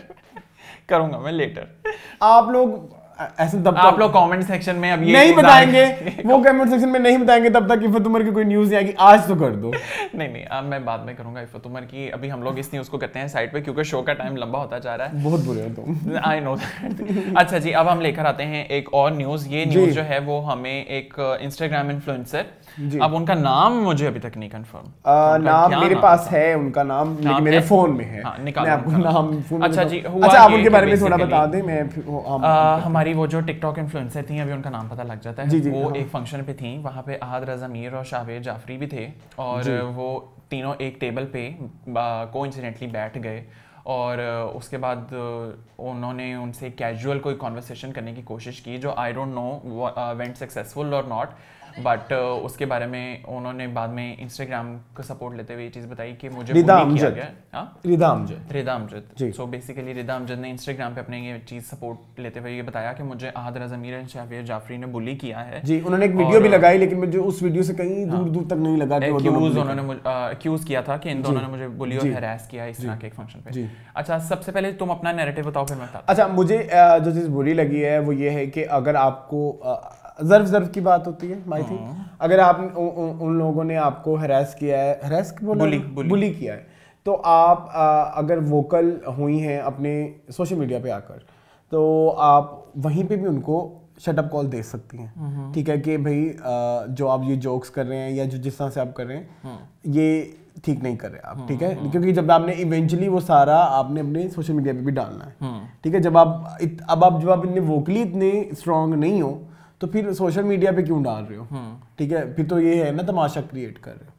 करूंगा मैं लेटर। आप लोग ऐसे तब आप लोग कमेंट सेक्शन में अब ये नहीं बताएंगे, वो कमेंट सेक्शन में नहीं बताएंगे तब तक इफ़त उमर की कोई न्यूज़ नहीं आएगी। आज तो कर दो। नहीं अब मैं बाद में करूंगा इफ़त उमर की। अभी हम लोग इस न्यूज़ को करते हैं साइड पे, क्योंकि शो का टाइम लंबा होता जा रहा है। बहुत बुरे हो तुम, आई नो। अच्छा जी, अब हम लेकर आते हैं एक और न्यूज़। ये न्यूज़ जो है वो हमें एक इंस्टाग्राम इन्फ्लुएंसर, अब उनका नाम मुझे अभी तक नहीं कंफर्म, नाम मेरे पास है उनका नाम, लेकिन मेरे फोन में है। मैं आपको नाम अच्छा जी, अच्छा आप उनके बारे में थोड़ा बता दें। मैं हमारी वो जो टिकटॉक इन्फ्लुएंसर थी, अभी उनका नाम पता लग जाता है। वो एक फंक्शन पे थी, वहाँ पे अहाद रज़ा मीर और शावेद जाफरी भी थे, और वो तीनों एक टेबल पे कोइंसिडेंटली बैठ गए, और उसके बाद उन्होंने उनसे कैजुअल कोई कॉन्वर्सेशन करने की कोशिश की, जो I don't know went successful और नॉट, बट उसके बारे में उन्होंने बाद में इंस्टाग्राम को सपोर्ट लेते हुए ये चीज़ बताई कि मुझे रिदा अमजद सो बेसिकली रिदा अमजद ने इंस्टाग्राम पे अपने ये चीज़ सपोर्ट लेते हुए ये बताया कि मुझे अहाद रज़ा मीर और शावेद जाफरी ने बुली किया है जी। उन्होंने एक वीडियो भी लगाई, लेकिन मुझे उस वीडियो से कहीं दूर तक नहीं लगा कि उन्होंने एक्यूज किया था कि इन दोनों ने मुझे बुली और हैरेस किया इस तरह के एक फंक्शन पे। अच्छा, सबसे पहले तुम अपना नैरेटिव बताओ, फिर मैं बताता हूं। अच्छा, मुझे जो चीज़ बुरी लगी है वो ये है कि अगर आपको ज़र्फ की बात होती है, आई थिंक अगर आप उन लोगों ने आपको हैरेस किया है, हैरेस बुली किया है, तो आप अगर वोकल हुई हैं अपने सोशल मीडिया पे आकर, तो आप वहीं पे भी उनको शट अप कॉल दे सकती हैं, ठीक है, कि भाई जो आप ये जोक्स कर रहे हैं या जो जिस तरह से आप कर रहे हैं ये ठीक नहीं कर रहे आप, ठीक है, क्योंकि जब आपने इवेंचुअली वो सारा आपने अपने सोशल मीडिया पे भी डालना है, ठीक है। जब आप जब आप इतने वोकली इतने स्ट्रॉन्ग नहीं हो तो फिर सोशल मीडिया पे क्यों डाल रहे हो, ठीक है, फिर तो ये है ना तमाशा क्रिएट कर रहे हो,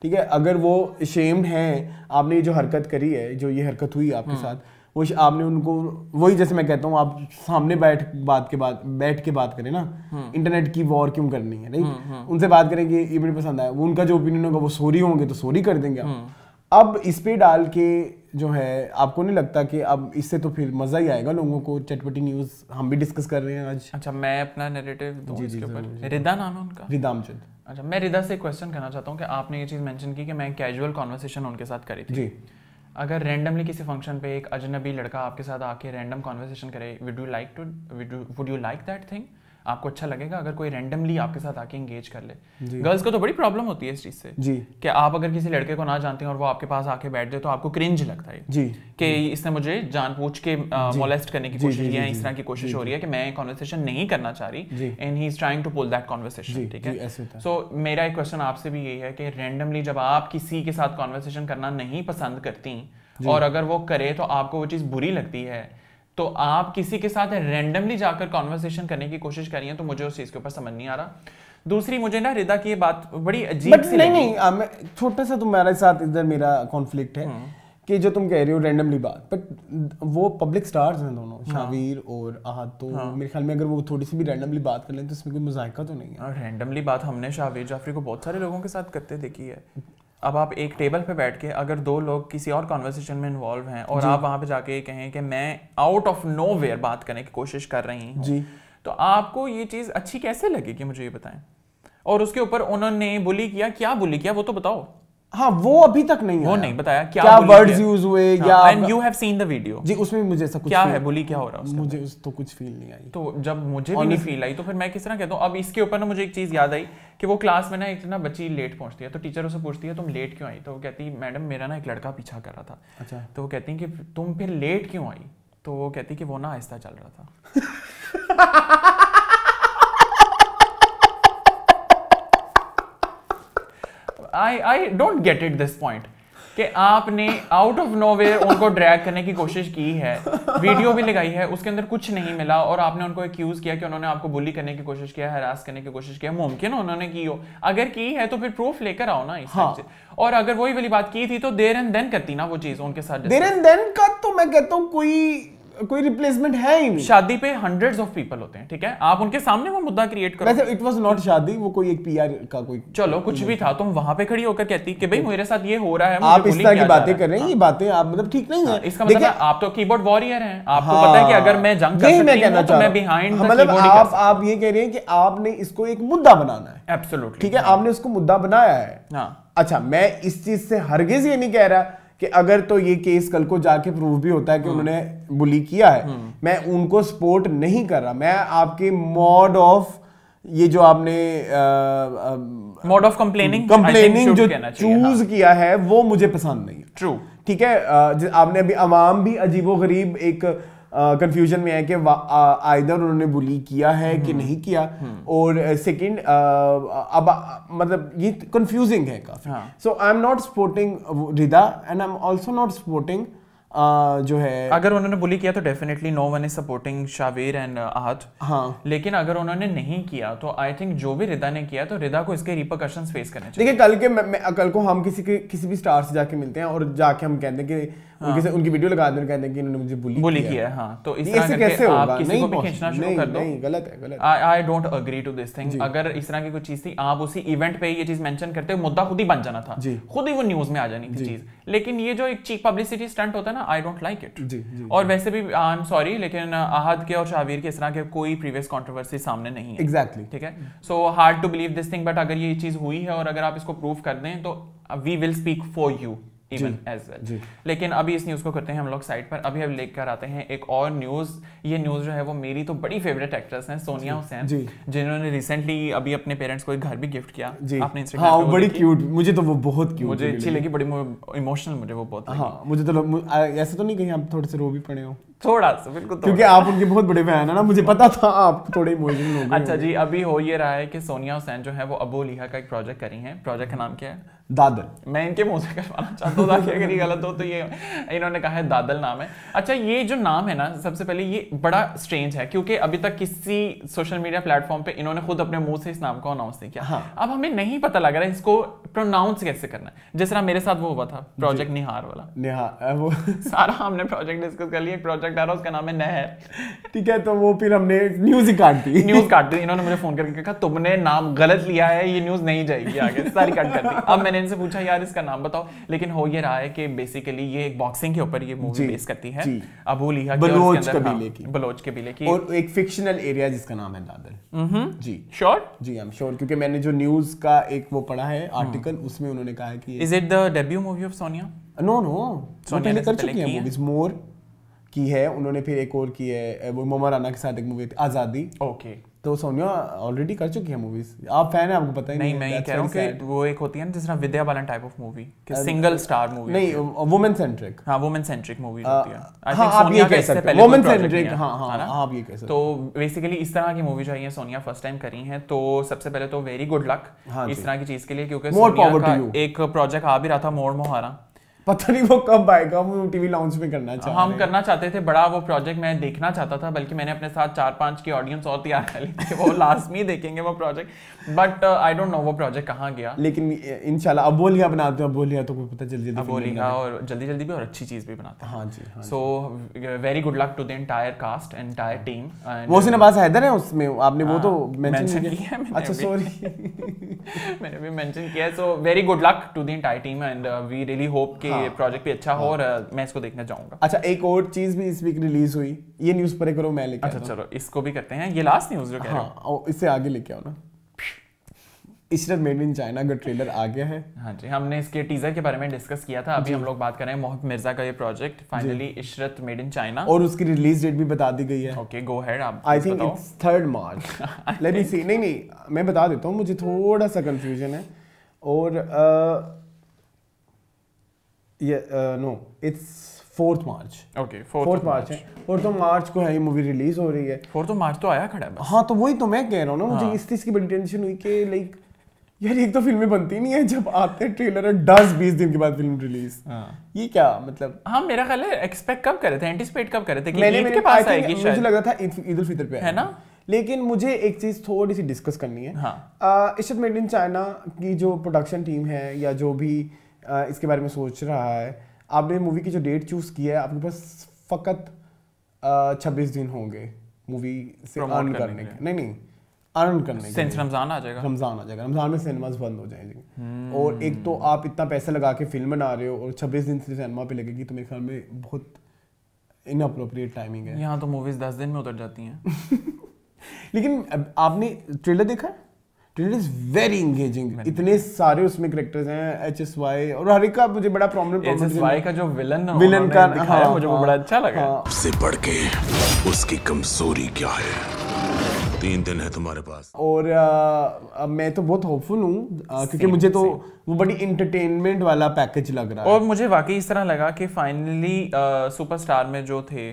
ठीक है। अगर वो अशेम्ड हैं, आपने जो हरकत करी है, जो ये हरकत हुई आपके साथ, वो आपने उनको वही, जैसे मैं कहता हूँ, आप सामने बैठ के बात करें ना, इंटरनेट की वॉर क्यों करनी है, राइट। उनसे बात करें कि ये मुझे पसंद आया, वो उनका जो ओपिनियन होगा वो सॉरी होंगे तो सॉरी कर देंगे आप। अब इस पे डाल के जो है, आपको नहीं लगता कि अब इससे तो फिर मजा ही आएगा लोगों को, चटपटी न्यूज़ हम भी डिस्कस कर रहे हैं आज। अच्छा, मैं अपना नैरेटिव दूं इसके ऊपर। रिदा नाम है उनका, रिदा अमजद। अच्छा, मैं रिदा से क्वेश्चन करना चाहता हूँ कि आपने ये चीज़ मेंशन की कि मैं कैजुअल कॉन्वर्सेशन उनके साथ करी थी जी। अगर रैंडमली किसी फंक्शन पे एक अजनबी लड़का आपके साथ आके रैंडम कॉन्वर्सेशन करे, would you like that thing? आपको अच्छा लगेगा अगर कोई रैंडमली आपके साथ आके एंगेज कर ले। गर्ल्स को तो बड़ी प्रॉब्लम होती है इस चीज से जी, कि आप अगर किसी लड़के को ना जानते हैं और वो आपके पास आके बैठ जाए तो आपको क्रिंज लगता है जी, कि इसने मुझे जानबूझ के मोलेस्ट करने की कोशिश की है, इस तरह की कोशिश हो रही है कि मैं कॉन्वर्सेशन नहीं करना चाह रही and he is trying to pull that conversation. ठीक है, सो मेरा एक क्वेश्चन आपसे भी यही है कि रैंडमली जब आप किसी के साथ कॉन्वर्सेशन करना नहीं पसंद करती और अगर वो करे तो आपको वो चीज बुरी लगती है, तो आप किसी के साथ रैंडमली जाकर कॉन्वर्सेशन करने की कोशिश करी है, तो मुझे उस चीज के ऊपर समझ नहीं आ रहा। दूसरी मुझे ना रिदा की ये बात बड़ी अजीब सी लगी। नहीं, छोटा सा तुम्हारे साथ इधर मेरा कॉन्फ्लिक्ट है कि जो तुम कह रहे हो रैंडमली बात, बट वो पब्लिक स्टार्स हैं दोनों, शावीर और आहद, तो मेरे ख्याल में अगर वो थोड़ी सी भी रैंडमली बात कर लें तो इसमें कोई मजाइका तो नहीं है। रैंडमली बात हमने शावीर जाफरी को बहुत सारे लोगों के साथ करते देखी है। अब आप एक टेबल पे बैठ के अगर दो लोग किसी और कॉन्वर्सेशन में इन्वॉल्व हैं और आप वहां पे जाके कहें कि मैं आउट ऑफ नोवेयर बात करने की कोशिश कर रही हूँ, तो आपको ये चीज अच्छी कैसे लगेगी, मुझे ये बताएं। और उसके ऊपर उन्होंने बुली किया, क्या बुली किया वो तो बताओ। हाँ, वो अभी तक नहीं, वो नहीं बताया क्या वर्ड्स यूज हुए या and you have seen the video जी, उसमें मुझे ऐसा कुछ क्या है, बुली क्या हो रहा है मुझे उस तो कुछ फील नहीं आई। तो जब मुझे भी नहीं फील आई तो फिर मैं किस तरह कहता हूँ। अब इसके ऊपर ना मुझे एक चीज याद आई कि वो क्लास में ना एक ना बच्ची लेट पहुंचती है, तो टीचर उससे पूछती है तुम लेट क्यों आई, तो वो कहती है मैडम मेरा ना एक लड़का पीछा कर रहा था। अच्छा, तो वो कहती है कि तुम फिर लेट क्यों आई, तो वो कहती है कि वो ना आहिस्ता चल रहा था। I don't get it this point कि आपने आउट ऑफ नोवेयर उनको ड्रैग करने की कोशिश की है, वीडियो भी लगाई है, उसके अंदर कुछ नहीं मिला और आपने उनको एक्यूज किया कि उन्होंने आपको बुली करने की कोशिश किया, हरास करने की कोशिश किया। मुमकिन है उन्होंने की हो, अगर की है तो फिर प्रूफ लेकर आओ ना इस हाँ। से। और अगर वही वाली बात की थी तो देयर एंड देन करती ना वो चीज उनके साथ। देयर एंड देन का तो मैं कहता हूँ कोई रिप्लेसमेंट है ही नहीं। शादी पे हंड्रेड्स ऑफ पीपल होते हैं, ठीक है, आप उनके सामने वो मुद्दा क्रिएट करो। वैसे इट वाज नॉट शादी, वो कोई एक पीआर का कोई, चलो कुछ भी था, तुम वहां पे खड़ी होकर कहती कि भाई मेरे साथ ये हो रहा है, आप इस तरह की बातें कर रहे हैं, ये बातें आप मतलब ठीक नहीं है। इसका मतलब आप तो कीबोर्ड वॉरियर हैं, आपको पता है कि अगर मैं जंग कर सकती हूं तो मैं बिहाइंड द मतलब आप ये कह रहे हैं कि आपने इसको एक मुद्दा बनाना है। एब्सोल्युटली, ठीक है, आपने उसको मुद्दा बनाया है। अच्छा, मैं इस चीज से हरगिज ये नहीं कह रहा कि अगर तो ये केस कल को जाके प्रूव भी होता है कि उन्होंने बुली किया है, मैं उनको सपोर्ट नहीं कर रहा। मैं आपके मोड ऑफ ये जो आपने मोड ऑफ कंप्लेनिंग जो चूज किया है वो मुझे पसंद नहीं है। ट्रू, ठीक है, आपने अभी अवाम भी अजीबोगरीब एक कंफ्यूजन में है कि आइदर उन्होंने बुली किया है कि नहीं किया, और सेकंड अब मतलब ये कंफ्यूजिंग है काफी। So I am not supporting Rida and I am also not supporting जो है, अगर उन्होंने बुली किया तो definitely no one is supporting Shaveer and Ahad. हाँ, लेकिन अगर उन्होंने नहीं किया तो आई थिंक जो भी रिदा ने किया तो रिदा को इसके रिपरकशंस फेस करने चाहिए। देखिए कल को हम किसी भी स्टार से जाके मिलते हैं और जाके हम कहते हैं कि उनकी वीडियो लगा दें और कहते हैं कि इन्होंने मुझे बुली किया है। हाँ, तो इस तरह करके आप किसी को भी खींचना शुरू कर दो। नहीं, गलत है। I don't agree to this thing. अगर इस तरह की कोई चीज थी, आप उसी इवेंट पे ये चीज मेंशन करते हो, मुद्दा खुद ही बन जाना था, खुद ही वो न्यूज में आ जानी थी चीज। लेकिन ये जो एक चीप पब्लिसिटी स्टंट होता है ना, आई डोंट लाइक इट। और वैसे भी आई एम सॉरी, लेकिन आहद के और शावीर के इस तरह के कोई प्रीवियस कंट्रोवर्सी सामने नहीं है। एग्जैक्टली, ठीक है, so hard to believe this thing, but अगर ये चीज हुई है और अगर आप इसको प्रूव कर दें तो we will speak for you even as well। लेकिन अभी इस न्यूज को करते हैं हम लोग साइड पर। अभी हम लेकर आते हैं एक और न्यूज। ये न्यूज जो है वो मेरी तो बड़ी फेवरेट एक्ट्रेस हैं, सोनिया हुसैन, जिन्होंने रिसेंटली अभी अपने पेरेंट्स को एक घर भी गिफ्ट किया अपने इंस्टाग्राम पे। हाँ, बड़ी क्यूट, मुझे तो वो बहुत क्यूट, मुझे अच्छी लगी, बड़ी इमोशनल मुझे वो बहुत लगी। हाँ, मुझे तो ऐसा तो नहीं कहीं आप थोड़े से रो भी पड़े हो? थोड़ा सा, बिल्कुल, क्योंकि आप उनके बहुत बड़े फैन है ना, मुझे पता था आप थोड़े इमोशनल हो गए। अच्छा जी, अभी हो ये रहा है कि सोनिया हुसैन जो है वो अबू लिहा का एक प्रोजेक्ट करी है। प्रोजेक्ट का नाम क्या है? दादल। मैं इनके मुंह से करवाना चाहता हूँ ताकि अगर ये गलत हो तो ये इन्होंने कहा है दादल नाम है। अच्छा, ये जो नाम है ना, सबसे पहले ये बड़ा स्ट्रेंज है क्योंकि अभी तक किसी सोशल मीडिया प्लेटफॉर्म पे इन्होंने खुद अपने मुंह से इस नाम को अनाउंस नहीं किया। अब हमें नहीं पता लग रहा है इसको प्रोनाउंस कैसे करना है। जिस तरह मेरे साथ वो हुआ था प्रोजेक्ट निहार वाला, वो सारा हमने प्रोजेक्ट डिस्कस कर लिया। एक प्रोजेक्ट आ रहा है, उसका नाम है नहर। ठीक है, तो वो फिर हमने न्यूज ही काट दी। इन्होंने मुझे फोन करके कहा तुमने नाम गलत लिया है, ये न्यूज नहीं जाएगी आगे, सारी कट कर दी। अब मैंने इनसे पूछा यार इसका नाम बताओ, लेकिन हो ये रहा है कि बेसिकली ये एक बॉक्सिंग के ऊपर ये मूवी बेस करती है, अबू लिहा बलोच कबीले की, और एक फिक्शनल एरिया जिसका नाम है दादल। जी श्योर? जी, आई एम श्योर, क्योंकि मैंने जो न्यूज का एक वो पढ़ा है आर्टिकल, उसमें उन्होंने कहा है कि is it the debut movie of Sonia? No, Sonia ने कर चुकी है मूवीज, मोर की है उन्होंने, फिर एक और की है वो मोमा राना के साथ एक मूवी थी आजादी। ओके, तो सोनिया ऑलरेडी कर चुकी है मूवीज, आप फैन है, आपको पता ही नहीं। मैं ये कह रहा हूँ कि वो एक होती है ना जिस तरह Vidya Balan type of movie कि सिंगल स्टार मूवी नहीं, वुमेन सेंट्रिक। हाँ, वुमेन सेंट्रिक मूवी होती है। आई हाँ, थिंक आप सोनिया ये का कह इससे सकते पहले हैं वुमेन कोई project सेंट्रिक। नहीं है, हाँ है ना? आप ये कह सकते हैं। तो बेसिकली इस तरह की मूवी जो है सोनिया फर्स्ट टाइम करी हैं, तो सबसे पहले तो वेरी गुड लक इस तरह की चीज के लिए, क्योंकि सोनिया का एक प्रोजेक्ट आ भी रहा था मोड़ मोहारा, पता नहीं वो कब आएगा, वो टीवी लॉन्च में करना चाहते हैं। हम करना चाहते थे बड़ा वो प्रोजेक्ट, मैं देखना चाहता था, बल्कि मैंने अपने साथ 4-5 की ऑडियंस और तैयार कर ली थी, वो लास्ट में ही देखेंगे वो project, but I don't know वो प्रोजेक्ट कहाँ गया। लेकिन इंशाल्लाह अबोलिया बनाते हैं, अबोलिया तो कोई पता जल्दी अबोलिया और जल्दी भी और अच्छी चीज भी बनाते हैं। हाँ जी। So very good luck to the entire cast, entire team. Mohsin Abbas Haider है उसमें, आपने वो तो मेंशन किया है। अच्छा सॉरी मैंने भी मेंशन किया है। So very good luck to the entire team and we really hope कि प्रोजेक्ट भी अच्छा हो और मैं इसको देखने जाऊंगा। अच्छा, एक और चीज भी इस वीक रिलीज हुई, ये न्यूज़ पर करो मैं लेके। अच्छा चलो इसको भी करते हैं, ये लास्ट न्यूज़ जो कह रहे हो। हाँ, इससे आगे लेके आओ ना। इशरत मेड इन चाइना का ट्रेलर आ गया है। हाँ जी, हमने इसके टीजर के बारे में डिस्कस किया था, अभी हम लोग बात कर रहे हैं मोहिब मिर्जा का ये project, finally Ishrat made in China, और उसकी रिलीज डेट भी बता दी गई है। ओके गो अहेड, आप I think it's 3 March. Let me see. नहीं मैं बता देता हूँ, मुझे थोड़ा सा कंफ्यूजन है, और नो इट्स 4 मार्च। ओके 4 मार्च है, 4 मार्च को है ये मूवी रिलीज हो रही है। 4 मार्च तो आया खड़ा है बस। हाँ, तो वही तो मैं कह रहा हूँ ना, मुझे इस चीज की बड़ी टेंशन हुई कि लाइक यार एक तो फिल्में बनती नहीं है, जब आते हैं ट्रेलर 10-20 दिन के बाद फिल्म रिलीज। ये क्या मतलब? हाँ, मेरा ख्याल है एक्सपेक्ट कब कर रहे थे, एंटिसिपेट कब कर रहे थे कि ईद के पास आएगी शायद, मुझे लग रहा था ईद उल फितर पे है ना। लेकिन मुझे एक चीज थोड़ी सी डिस्कस करनी है। इशरत मेड इन चाइना की जो प्रोडक्शन टीम है या जो भी इसके बारे में सोच रहा है, आपने मूवी की जो डेट चूज की है, आपके पास फकत 26 दिन होंगे मूवी से अर्न करने के। नहीं अर्न करने के, सिंस रमजान आ जाएगा। रमजान में सिनेमास बंद हो जाएंगे। और एक तो आप इतना पैसा लगा के फिल्म बना रहे हो और 26 दिन से सिनेमा पे लगेगी, तो मेरे ख्याल में बहुत इनअप्रोप्रिएट टाइमिंग है। यहाँ तो मूवीज 10 दिन में उतर जाती हैं। लेकिन आपने ट्रेलर देखा? ट्रेलर इज वेरी एंगेजिंग, इतने सारे उसमें कैरेक्टर्स हैं, HSY और हर एक का मुझे बड़ा प्रॉब्लम HSY का जो विलन का दिखाया मुझे वो बड़ा अच्छा लगा। उससे बढ़ के उसकी कमजोरी क्या है, 3 दिन है तुम्हारे पास। और मैं तो बहुत होपफुल हूँ क्योंकि मुझे तो वो बड़ी इंटरटेनमेंट वाला पैकेज लग रहा है। और मुझे वाकई इस तरह लगा कि फाइनली सुपरस्टार में जो थे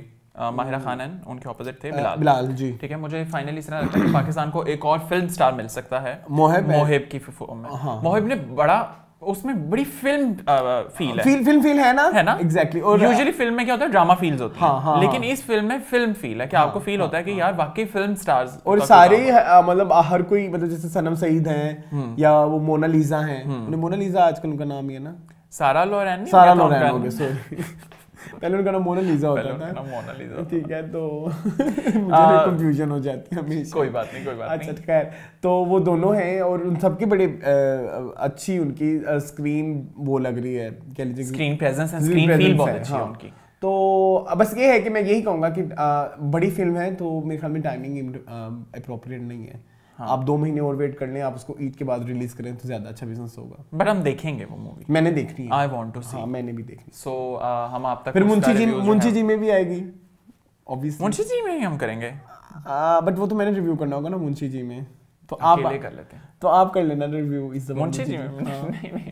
माहिरा खानन, उनके ऑपोजिट थे बिलाल जी। ठीक है, मुझे फाइनली इस तरह लगता है कि पाकिस्तान को एक और फिल्म स्टार मिल सकता है मोहिब की फिल्म में। मोहिब ने बड़ा उसमें बड़ी फिल्म फील है ना एग्जैक्टली। और यूजुअली फिल्म में क्या होता है, ड्रामा फील्स होती है, लेकिन इस फिल्म में फिल्म फील है कि आपको फील होता है कि यार वाकई फिल्म स्टार्स। और सारे मतलब हर कोई, मतलब जैसे सनम सईद हैं या वो मोनालिसा हैं, मोनालिसा आजकल उनका नाम ही है ना, सारा लोरेन हो गया, सॉरी पहले उनका नाम मोनालिसा होता था, ठीक है, तो मुझे कंफ्यूजन हो जाती है हमेशा। कोई बात नहीं। अच्छा खैर, तो वो दोनों हैं और उन सबकी बड़े अच्छी उनकी स्क्रीन वो लग रही है, क्या लीजिए screen presence and screen feel बहुत अच्छी है उनकी। तो बस ये है कि मैं यही कहूँगा कि बड़ी फिल्म है, तो मेरे ख्याल में टाइमिंग अप्रोप्रिएट नहीं है। आप 2 महीने और वेट कर लें, आप उसको ईद के बाद रिलीज करें तो ज्यादा अच्छा बिजनेस होगा। बट हम देखेंगे वो मूवी, मैंने देखनी है, आई वांट टू सी। हाँ मैंने भी देखनी। सो हम आप तक फिर मुंशी जी में भी आएगी ऑब्वियसली, मुंशी जी में ही हम करेंगे। बट वो तो मैंने रिव्यू करना होगा ना मुंशी जी में, तो आप कर लेते हैं, तो आप कर लेना रिव्यू इस मुंशी जी में।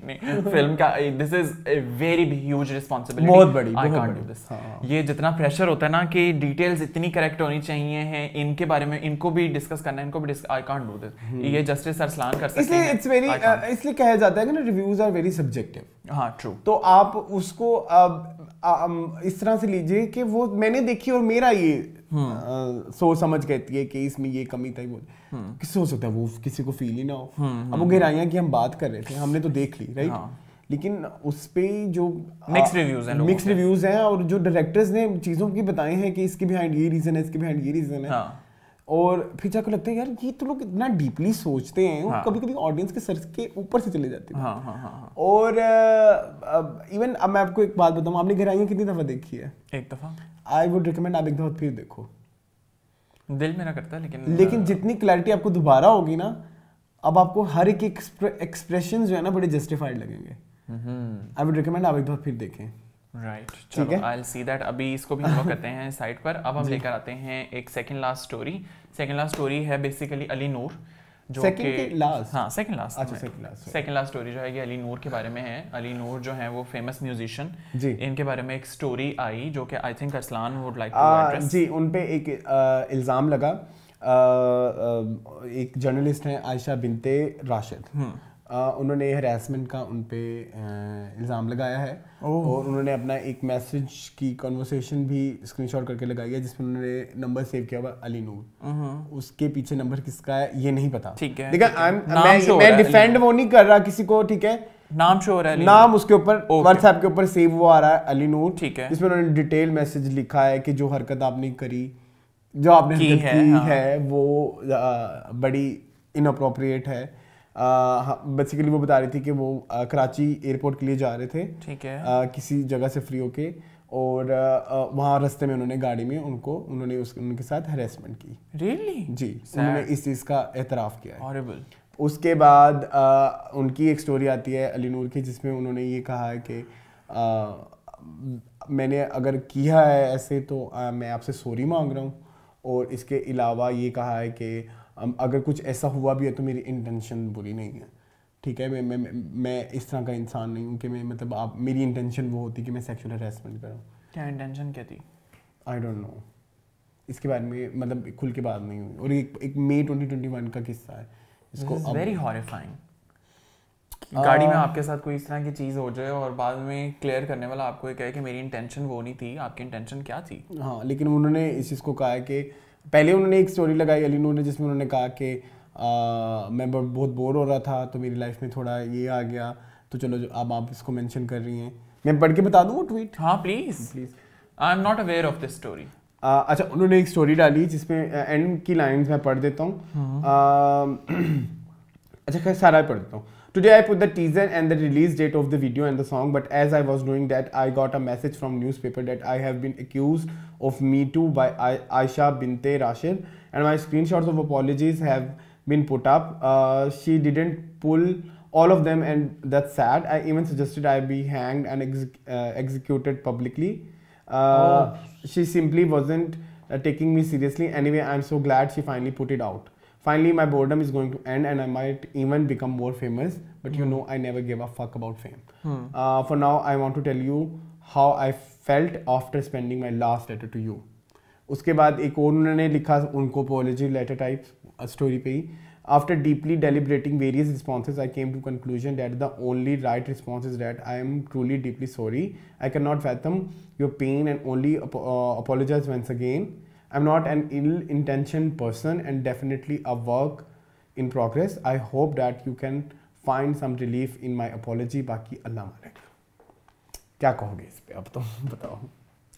नहीं फिल्म का this is a very huge responsibility, बहुत बड़ी, आई कांट डू दिस। ये जितना प्रेशर होता है ना कि डिटेल्स इतनी करेक्ट होनी चाहिए हैं, इनके बारे में इनको भी डिस्कस करना है, इनको भी आई कांट डू दिस। ये जस्टिस अरसलान कर सकते हैं, इसलिए इट्स वेरी, इसलिए कहा जाता है कि ना रिव्यूज आर वेरी सब्जेक्टिव। हाँ ट्रू। तो आप उसको इस तरह से लीजिए कि वो मैंने देखी और मेरा ये सोच समझ कहती है कि इसमें ये कमी था, वो किसी हो सकता है वो किसी को फील ही ना हो। अब वो गहराइयाँ की हम बात कर रहे थे, हमने तो देख ली राइट, लेकिन उस पे जो मिक्स रिव्यूज हैं और जो डायरेक्टर्स ने चीज़ों की बताए हैं कि इसके बिहाइंड ये रीजन है, इसके बिहाइंड ये रीजन है, और फिर जाकर लगता है यार ये तो लोग इतना डीपली सोचते हैं, कभी कभी ऑडियंस के सर के ऊपर से चले जाते हैं। और इवन अब मैं आपको एक बात बताऊं, आपने गहराइयाँ कितनी दफा देखी है? एक दफा। आई वुड रिकमेंड आप एक दफा फिर देखो, दिल मेरा करता है, लेकिन जितनी क्लैरिटी आपको दोबारा होगी ना, अब आपको हर एक एक्सप्रेशन जो है ना बड़े जस्टिफाइड लगेंगे। आई वुड रिकमेंड आप एक दफा फिर देखें। राइट, चलो आई विल सी दैट। अभी इसको भी हम लोग करते हैं साइड पर। अब हम लेकर आते हैं एक second last story. Second last story है बेसिकली अली नूर, जो सेकंड लास्ट, हाँ सेकंड लास्ट, अच्छा सेकंड लास्ट स्टोरी जो है ये अली नूर के बारे में है। अली नूर जो है वो फेमस म्यूजिशियन जी, इनके बारे में एक स्टोरी आई जो कि I think Arsalan would like to address. जी, उन पे एक इल्ज़ाम लगा, एक जर्नलिस्ट हैं आयशा बिनते राशिद, उन्होंने हरासमेंट का उन पे इल्ज़ाम लगाया है और उन्होंने अपना एक मैसेज की कन्वर्सेशन भी स्क्रीनशॉट करके लगाई है जिसमें उन्होंने नंबर सेव किया हुआ अली नूर। उसके पीछे नंबर किसका है ये नहीं पता, ठीक है, देखिए मैं डिफेंड वो नहीं कर रहा किसी को, ठीक है, नाम शो हो रहा है, नाम उसके ऊपर व्हाट्सएप के ऊपर सेव वो आ रहा है अली नूर, ठीक है, जिसमें उन्होंने डिटेल मैसेज लिखा है कि जो हरकत आपने करी, जो आपने हरकत की है वो बड़ी इनअप्रोप्रिएट है। बेसिकली वो बता रही थी कि वो कराची एयरपोर्ट के लिए जा रहे थे, ठीक है, किसी जगह से फ्री होके, और वहाँ रास्ते में उन्होंने गाड़ी में उन्होंने उनके साथ हरेसमेंट की। रियली? जी, उन्होंने इस चीज़ का एतराफ़ किया है। हॉरिबल। उसके बाद उनकी एक स्टोरी आती है अली नूर की जिसमें उन्होंने ये कहा है कि मैंने अगर किया है ऐसे तो मैं आपसे सॉरी मांग रहा हूँ, और इसके अलावा ये कहा है कि अगर कुछ ऐसा हुआ भी है तो मेरी इंटेंशन बुरी नहीं है, ठीक है, मैं इस तरह का इंसान नहीं हूँ कि मैं मतलब आप मेरी इंटेंशन वो होती कि मैं सेक्सुअल हरासमेंट करूँ। क्या इंटेंशन क्या थी? आई डोंट नो, इसके बारे में मतलब खुल के बात नहीं हुई। और एक मई 2021 का किस्सा है, इसको वेरी हॉरिफाइंग। गाड़ी में आपके साथ कोई इस तरह की चीज़ हो जाए और बाद में क्लियर करने वाला आपको ये कहे कि मेरी इंटेंशन वो नहीं थी, आपकी इंटेंशन क्या थी? हाँ, लेकिन उन्होंने इस चीज़ को कहा है कि पहले उन्होंने एक स्टोरी लगाई अली नूर ने जिसमें उन्होंने कहा कि मैं बहुत बोर हो रहा था तो मेरी लाइफ में थोड़ा ये आ गया, तो चलो जो अब आप इसको मेंशन कर रही हैं, मैं पढ़ के बता दूँ वो ट्वीट? हाँ please, I am not aware of this story. अच्छा, उन्होंने एक स्टोरी डाली जिसमें एंड की लाइन्स मैं पढ़ देता हूँ। अच्छा खैर सारा पढ़ देता हूँ। Today I put the teaser and the release date of the video and the song, but as I was doing that, I got a message from newspaper that I have been accused of Me Too by Aisha Binte Rashid, and my screenshots of apologies have been put up. She didn't pull all of them, and that's sad. I even suggested I be hanged and executed publicly. She simply wasn't taking me seriously. Anyway, I'm so glad she finally put it out. Finally, my boredom is going to end and I might even become more famous. But you know, I never gave a fuck about fame. For now, I want to tell you how I felt after spending my last letter to you. उसके बाद एक और उन्होंने लिखा उनको apology letter type story पे ही. After deeply deliberating various responses, I came to conclusion that the only right response is that I am truly deeply sorry. I cannot fathom your pain and only apologize once again. I'm not an ill-intentioned person and definitely a work in progress. I hope that you can find some relief in my apology. बाकी अल्लाह मालिक। क्या कहोगे इस पे, अब तो बताओ।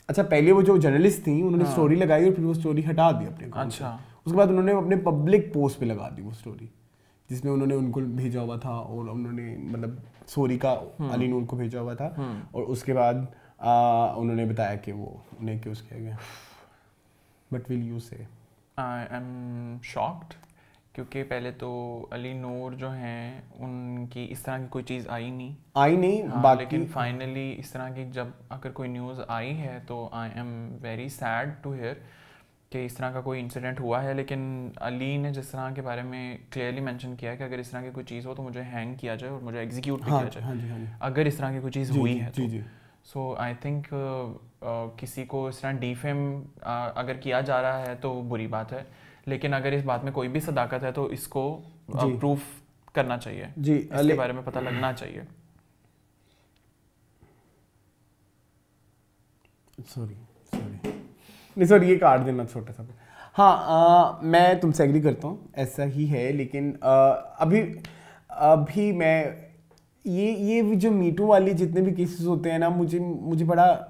अच्छा, पहले वो जो जर्नलिस्ट थी उन्होंने स्टोरी लगाई और फिर वो स्टोरी हटा दी अपने। अच्छा, उसके बाद उन्होंने अपने पब्लिक पोस्ट पे लगा दी वो स्टोरी जिसमें उन्होंने उनको भेजा हुआ था और उन्होंने मतलब सॉरी का अली नूर को भेजा हुआ था, और उसके बाद उन्होंने बताया कि वो उन्हें एक्यूज किया गया। But will you say? I am shocked, क्योंकि पहले तो अली नूर जो हैं उनकी इस तरह की कोई चीज़ आई नहीं। बाकी लेकिन फाइनली इस तरह की जब अगर कोई न्यूज़ आई है तो I am very sad to hear कि इस तरह का कोई इंसिडेंट हुआ है। लेकिन अली ने जिस तरह के बारे में क्लियरली मेंशन किया कि अगर इस तरह की कोई चीज़ हो तो मुझे हैंग किया जाए और मुझे एग्जीक्यूट भी किया जाए, अगर इस तरह की कोई चीज़ हुई है तो। सो आई थिंक किसी को इस तरह डीफेम अगर किया जा रहा है तो बुरी बात है, लेकिन अगर इस बात में कोई भी सदाकत है तो इसको प्रूफ करना चाहिए जी, इसके बारे में पता लगना चाहिए। सॉरी ये काट देना छोटा सा। हाँ, मैं तुमसे एग्री करता हूँ, ऐसा ही है, लेकिन अभी मैं ये जो मीटू वाली जितने भी केसेस होते हैं ना, मुझे बड़ा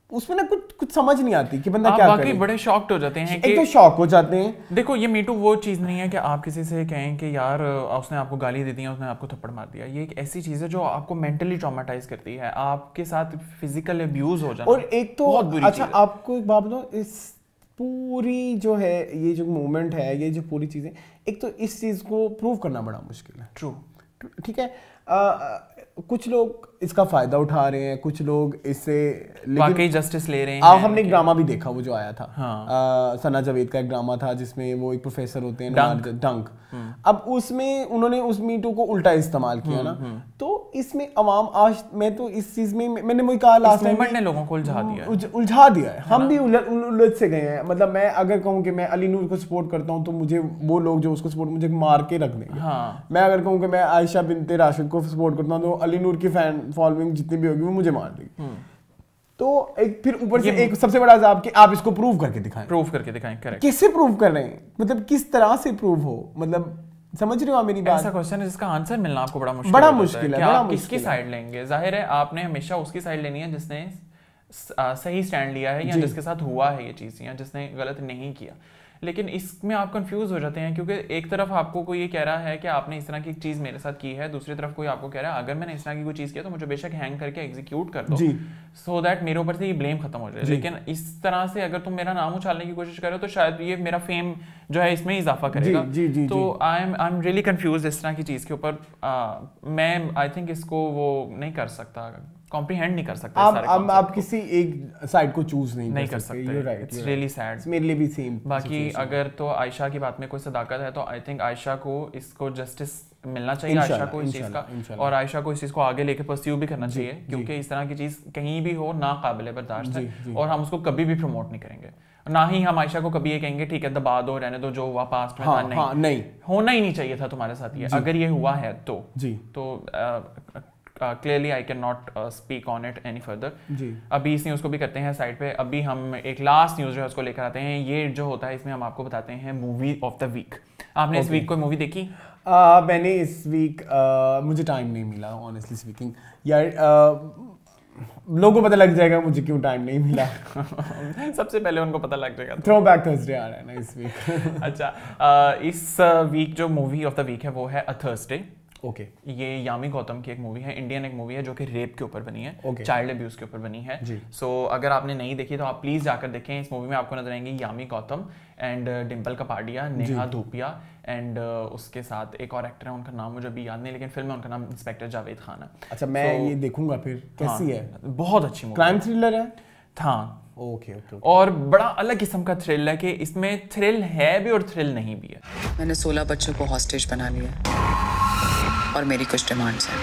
उसमें ना कुछ समझ नहीं आती कि बंदा क्या करे। बड़े शॉक्ड हो जाते हैं एक तो शॉक हो जाते हैं। देखो, ये मीटू वो चीज़ नहीं है कि आप किसी से कहें कि यार उसने आपको गाली दे दी है, उसने आपको थप्पड़ मार दिया। ये एक ऐसी चीज़ है जो आपको मेंटली ट्रॉमेटाइज करती है, आपके साथ फिजिकल अब्यूज हो जाना। और एक तो अच्छा, आपको एक बात बताओ, इस पूरी जो है ये जो मूवमेंट है, ये जो पूरी चीज़ें, एक तो इस चीज़ को प्रूव करना बड़ा मुश्किल है। ट्रू, ठीक है। कुछ लोग इसका फायदा उठा रहे हैं, कुछ लोग इससे वाकई जस्टिस ले रहे हैं। हमने एक ड्रामा भी देखा वो जो आया था, हाँ। सना जावेद का एक ड्रामा था जिसमें वो एक प्रोफेसर होते हैं डंक। अब उसमें उन्होंने उस मीटू को उल्टा इस्तेमाल किया ना, तो इसमें अवाम आज, मैं तो इस चीज में मैंने वही कहा लास्ट टाइम, ने लोगों को उलझा दिया है। हम भी उलझ से गए हैं। मतलब मैं अगर कहूँ कि मैं अली नूर को सपोर्ट करता हूँ तो मुझे वो लोग जो उसको सपोर्ट मुझे मार के रख देंगे। मैं अगर कहूँ कि मैं आयशा बिनते राशिद को सपोर्ट करता हूँ तो अली नूर की फैन फॉलोइंग जितनी भी होगी वो मुझे मार देगी। तो एक फिर ऊपर से एक सबसे बड़ा अजाब कि आप इसको प्रूव करके दिखाएं। करेक्ट। किससे प्रूव कर रहे हैं, मतलब किस तरह से प्रूव हो, मतलब समझ रहे हो मेरी बात? ऐसा क्वेश्चन है जिसका आंसर मिलना आपको बड़ा मुश्किल है। आप किसकी साइड लेंगे? जाहिर है आपने हमेशा उसकी साइड लेनी है जिसने सही स्टैंड लिया है या जिसके साथ हुआ है ये चीज, या जिसने गलत नहीं किया। लेकिन इसमें आप कंफ्यूज हो जाते हैं क्योंकि एक तरफ आपको कोई ये कह रहा है कि आपने इस तरह की चीज मेरे साथ की है, दूसरी तरफ कोई आपको कह रहा है अगर मैंने इस तरह की कोई चीज किया तो मुझे बेशक हैंग करके एग्जीक्यूट कर दो, सो दैट मेरे ऊपर से ये ब्लेम खत्म हो जाए। लेकिन इस तरह से अगर तुम मेरा नाम उछालने की कोशिश करो तो शायद ये मेरा फेम जो है इसमें इजाफा करेगा। तो आई एम रियली कंफ्यूज इस तरह की चीज के ऊपर। मैं आई थिंक इसको वो नहीं कर सकता, कॉम्प्रिहेंड नहीं कर सकते। आप किसी एक साइड को चूज नहीं कर सकते। It's really sad. मेरे लिए भी सेम। बाकी अगर तो आयशा की बात में कोई सदाकत है तो आई थिंक आयशा को इसको जस्टिस मिलना चाहिए, आयशा को इस चीज का, और आयशा को इस चीज को आगे लेके परस्यू भी करना चाहिए क्योंकि इस तरह की चीज कहीं भी हो ना काबिल बर्दाश्त है और हम उसको कभी भी प्रमोट नहीं करेंगे। ना ही हम आयशा को कभी ये कहेंगे ठीक है दबा दो, रहने दो, जो हुआ पास्ट में था नहीं होना ही नहीं चाहिए था तुम्हारे साथ ये, अगर ये हुआ है तो clearly I cannot speak on it any further। अभी इस न्यूज़ को भी करते हैं साइड पे। अभी हम एक लास्ट न्यूज़ जो है उसको लेकर आते हैं। ये जो होता है इसमें हम आपको बताते हैं मूवी ऑफ द वीक। आपने इस वीक कोई मूवी देखी? मैंने इस वीक मुझे टाइम नहीं मिला ऑनेस्टली स्पीकिंग यार। लोगों को पता लग जाएगा मुझे क्यों टाइम नहीं मिला। सबसे पहले उनको पता लग जाएगा। थ्रो बैक थर्सडे आ रहा है ना इस वीक। अच्छा, इस वीक जो मूवी ऑफ द वीक है वो है अ थर्सडे। ओके ये यामी गौतम की एक मूवी है, इंडियन एक मूवी है जो कि रेप के ऊपर बनी है, चाइल्ड अब्यूज के ऊपर बनी है। सो अगर आपने नहीं देखी तो आप प्लीज जाकर देखें। इस मूवी में आपको नजर आएंगी यामी गौतम एंड डिम्पल कपाडिया, नेहा धूपिया एंड उसके साथ एक और एक्टर है, उनका नाम मुझे अभी याद नहीं, लेकिन फिल्म में उनका नाम इंस्पेक्टर जावेद खान है। अच्छा, मैं ये देखूंगा फिर। कैसी है? बहुत अच्छी मूवी, क्राइम थ्रिलर है। हाँ ओके। और बड़ा अलग किस्म का थ्रिल है कि इसमें थ्रिल है भी और थ्रिल नहीं भी है। मैंने 16 बच्चों को हॉस्टेज बना लिया और मेरी कुछ डिमांड्स हैं।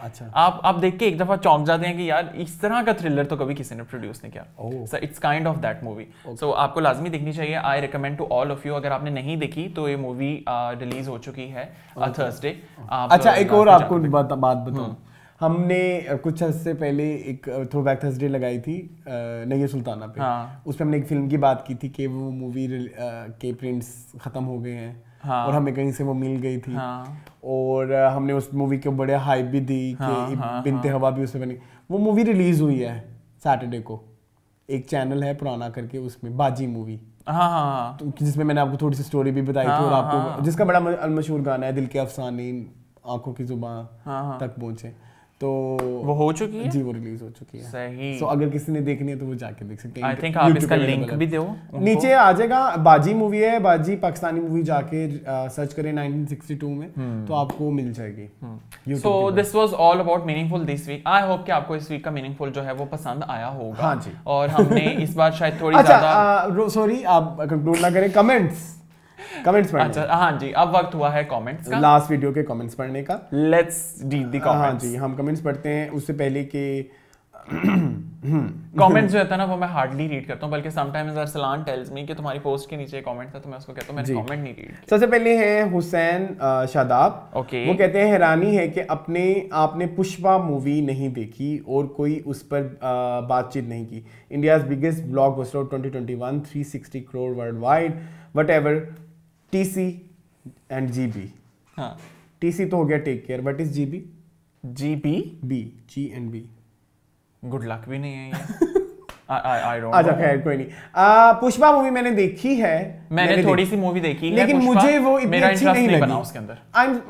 अच्छा, आप देख के एक दफा चौंक जाते हैं कि यार इस तरह का थ्रिलर तो कभी किसी ने प्रोड्यूस नहीं किया। So it's kind of that movie. So आपको लाजमी देखनी चाहिए। I recommend to all of you. अगर आपने नहीं देखी तो ये मूवी रिलीज हो चुकी है थर्सडे। अच्छा, एक और आपको बात बताऊं, हमने कुछ अर्से पहले एक थ्रोबैक थर्सडे लगाई थी नैया सुल्ताना पे। उस पर हमने एक फिल्म की बात की थी कि वो मूवी के प्रिंट्स खत्म हो गए हैं और हमें कहीं से वो मिल गई थी। और हमने उस मूवी के बड़े हाइप भी दी कि बिनते हवा भी उसमें बनी। वो मूवी रिलीज हुई है सैटरडे को। एक चैनल है पुराना करके, उसमें बाजी मूवी, तो जिसमें मैंने आपको थोड़ी सी स्टोरी भी बताई थी और आपको जिसका बड़ा मशहूर गाना है दिल के अफसाने आंखों की जुबान तक पहुंचे। तो वो हो चुकी है जी, वो रिलीज हो चुकी है। सही। सो अगर किसी ने देखनी है तो वो जाके देख सकते हैं। आई थिंक आप इसका लिंक भी दो, नीचे आ जाएगा। बाजी मूवी है, बाजी पाकिस्तानी मूवी, जाके सर्च करें 1962 में तो आपको मिल जाएगी। So this was all about meaningful this week. I hope कि आपको इस वीक का मीनिंगफुल जो है वो पसंद आया होगा। हाँ जी। और हमने इस बार शायद थोड़ी ज्यादा सॉरी आप कंक्लूड ना करें, कमेंट्स पढ़ने। अच्छा हाँ जी, अब वक्त हुआ है कमेंट्स का, लास्ट वीडियो के कमेंट्स पढ़ने का। Let's read the comments. हाँ जी, हम कमेंट्स पढ़ते हैं। उससे पहले के कमेंट्स जो होता है ना वो मैं हार्डली रीड करता हूँ, बल्कि समटाइम्स अरसलान टेल्स मी कि तुम्हारी पोस्ट के नीचे कमेंट है तो मैं उसको कहता हूँ मैंने कमेंट नहीं रीड। सबसे पहले है हुसैन शादाब। ओके, वो कहते हैं हैरानी है कि आपने पुष्पा मूवी नहीं देखी और कोई उस पर बातचीत नहीं की। India's biggest blockbuster of 2021, 360 crore worldwide, whatever TC and GB। हाँ, TC तो हो गया take care, what is GB? G and B। Good luck भी नहीं है ये। I don't अच्छा खैर कोई नहीं। पुष्पा मूवी मैंने देखी है, मैंने थोड़ी सी मूवी देखी है, लेकिन मुझे वो इतनी अच्छी नहीं लगी। बना उसके अंदर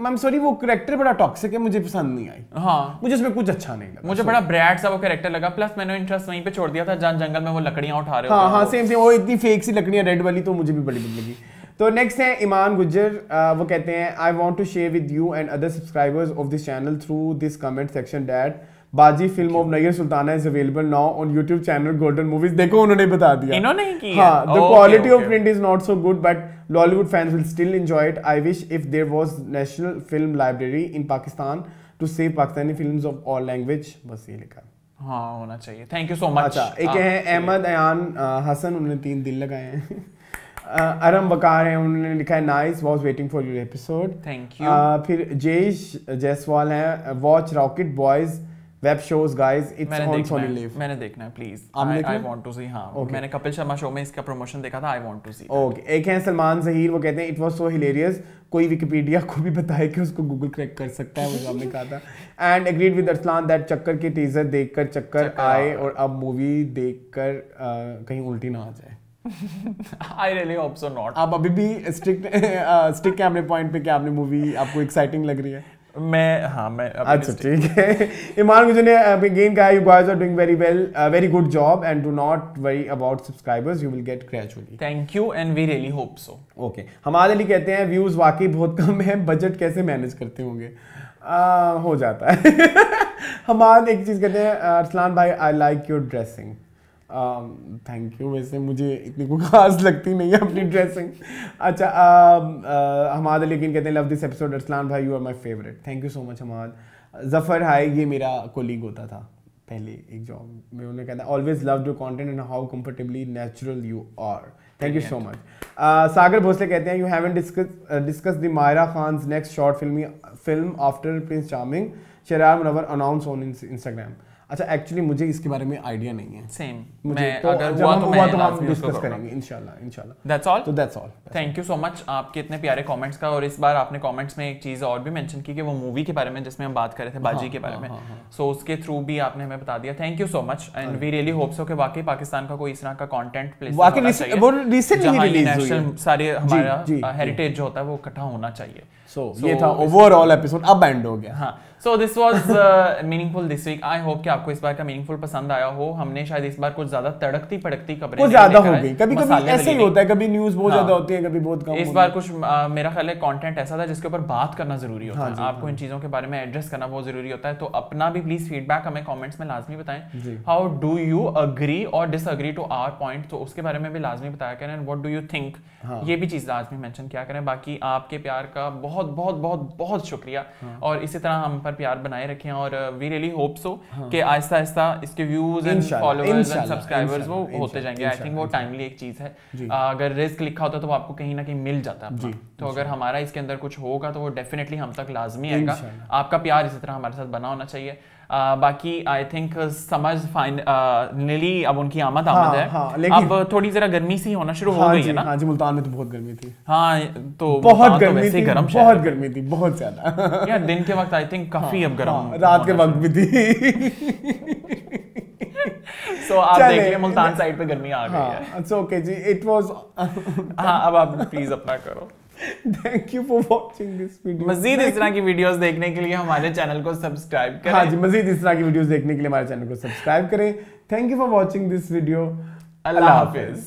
I'm sorry, वो कैरेक्टर बड़ा टॉक्सिक है, मुझे पसंद नहीं आई। हाँ, मुझे उसमें कुछ अच्छा नहीं लगा। मुझे बड़ा ब्रैड सा वो कैरेक्टर लगा। प्लस मैंने इंटरेस्ट वहीं पे छोड़ दिया था जहाँ जंगल में वो लकड़ियां उठा रहे होते हैं। हाँ, सेम वो इतनी फेक सी लकड़ियां रेड वाली, तो मुझे भी बड़ी बुरी लगी। तो नेक्स्ट है ईमान गुज्जर। वो कहते हैं I want to share with you and other subscribers of this channel through this comment section that Baazi film of Nayyar Sultana is available now on YouTube channel Golden Movies. देखो उन्होंने बता दिया, इन्होंने ही की। हाँ, the quality of print is not so good but Lollywood fans will still enjoy it. I wish if there was national film library in Pakistan to save Pakistani films of all language. बस ये लिखा। हाँ होना चाहिए। Thank you so much. अच्छा, एक है अहमद अयान हसन, उन्होंने 3 दिल लगाए हैं। अरम वकार है, उन्होंने लिखा है nice, was waiting for your episode. Thank you. फिर जयेश जायसवाल है, watch rocket boys web shows guys, it's on Sony live. मैंने देखना है प्लीज, आई वांट टू सी। हाँ okay. मैंने कपिल शर्मा शो में इसका प्रमोशन देखा था, I want to see. Okay, एक है सलमान जहीर, वो कहते हैं इट वाज सो हिलेरियस, कोई विकिपीडिया को भी बताए कि उसको गूगल क्रैक कर सकता है, वो जो आपने कहा था। And agreed with Arsalan that चक्कर के टीजर देखकर चक्कर आए और अब मूवी देखकर कहीं उल्टी ना आ जाए। I really hope so not. आप अभी भी स्टिक कैमरे पॉइंट पे क्या आपने मूवी आपको एक्साइटिंग लग रही है? मैं अच्छा ठीक है। इमान मुझे ने अगेन कहा, you guys are doing very well, very good job and do not worry about subscribers, you will get gradually. Thank you and we really hope so. Okay, हमारे अली कहते हैं व्यूज वाकई बहुत कम है, बजट कैसे मैनेज करते होंगे? हो जाता है। हमारे एक चीज कहते हैं, अरसलान भाई I like your dressing. Thank you, वैसे मुझे इतनी कोई खास लगती नहीं है अपनी ड्रेसिंग। अच्छा, हमाद अली कहते हैं लव दिस एपिसोड अरसलान भाई, you are my favourite. Thank you so much Hamad. Zafar hi, ये मेरा कोलीग होता था पहले एक जॉब में, उन्होंने कहता है always loved your content and how comfortably natural you are. Thank you so much. Sagar Bhosle कहते हैं you haven't discuss the Mayra Khan's next short film after Prince Charming, Sharar Munawwar announce on Instagram. अच्छा, एक्चुअली मुझे इसके बारे में आइडिया नहीं है। सेम, मुझे तो अगर हुआ तो हम डिस्कस करेंगे इंशाल्लाह। That's all. तो that's all. Thank you so much आपके इतने प्यारे कमेंट्स का। और इस बार आपने कमेंट्स में एक चीज और भी मेंशन की कि वो मूवी के बारे में जिसमें हम बात कर रहे थे, बाजी के बारे में, सो उसके थ्रू भी आपने हमें बता दिया। Thank you so much and we really hope so कि वाकई पाकिस्तान का कोई इस तरह का कंटेंट प्लेस वो रिसेंटली रिलीज हुई है, सारे हमारा हेरिटेज जो होता है वो इकट्ठा होना चाहिए। So ये था ओवरऑल एपिसोड, अब एंड हो गया। हाँ, so this was meaningful this week. I hope कि आपको इस बार का मीनिंगफुल पसंद आया हो। हमने शायद इस बार कुछ ज्यादा तड़कती पड़कती खबरें कुछ ज्यादा हो गई, कभी-कभी ऐसे ही होता है, कभी न्यूज़ बहुत ज्यादा होती है, कभी बहुत कम। इस बार कुछ मेरा ख्याल है कंटेंट ऐसा था जिसके ऊपर बात करना जरूरी होता है। आपको इन चीजों के बारे में एड्रेस करना बहुत जरूरी होता है। तो अपना भी प्लीज फीडबैक हमें कमेंट्स में लाजमी बताएं। हाउ डू यू अग्री और डिसअग्री टू आवर पॉइंट, तो उसके बारे में भी लाजमी बताया करें। व्हाट डू यू थिंक, ये भी चीज लाजमी मेंशन किया करें। बाकी आपके प्यार का बहुत बहुत बहुत बहुत शुक्रिया और इसी तरह हम पर प्यार बनाए रखें। और वी रियली होप सो कि आहिस्ता आहिस्ता इसके views and followers and subscribers वो होते जाएंगे। आई थिंक वो टाइमली एक चीज है। अगर रिस्क लिखा होता तो वो आपको कहीं ना कहीं मिल जाता है। तो अगर हमारा इसके अंदर कुछ होगा तो वो डेफिनेटली हम तक लाजमी आएगा। आपका प्यार इसी तरह हमारे साथ बना होना चाहिए। बाकी आई थिंक समझ फाइनली अब उनकी आमद है। अब थोड़ी जरा गर्मी सी होना शुरू हो गई है ना। हाँ जी, मुल्तान में तो बहुत गर्मी थी। हाँ, तो बहुत गर्मी थी, बहुत गर्मी थी, बहुत ज्यादा। यार दिन के वक्त आई थिंक काफी अब गर्म, रात के वक्त भी थी। सो आप देखिए मुल्तान साइड पे गर्मी आ गई है। इट्स ओके जी, इट वाज। हाँ, अब आप प्लीज अपना करो। Thank you for watching this video. मजीद इस तरह की वीडियोस देखने के लिए हमारे चैनल को सब्सक्राइब करें। हाँ जी, मजीद इस तरह की वीडियोस देखने के लिए हमारे चैनल को सब्सक्राइब करें। Thank you for watching this video. Allah Hafiz.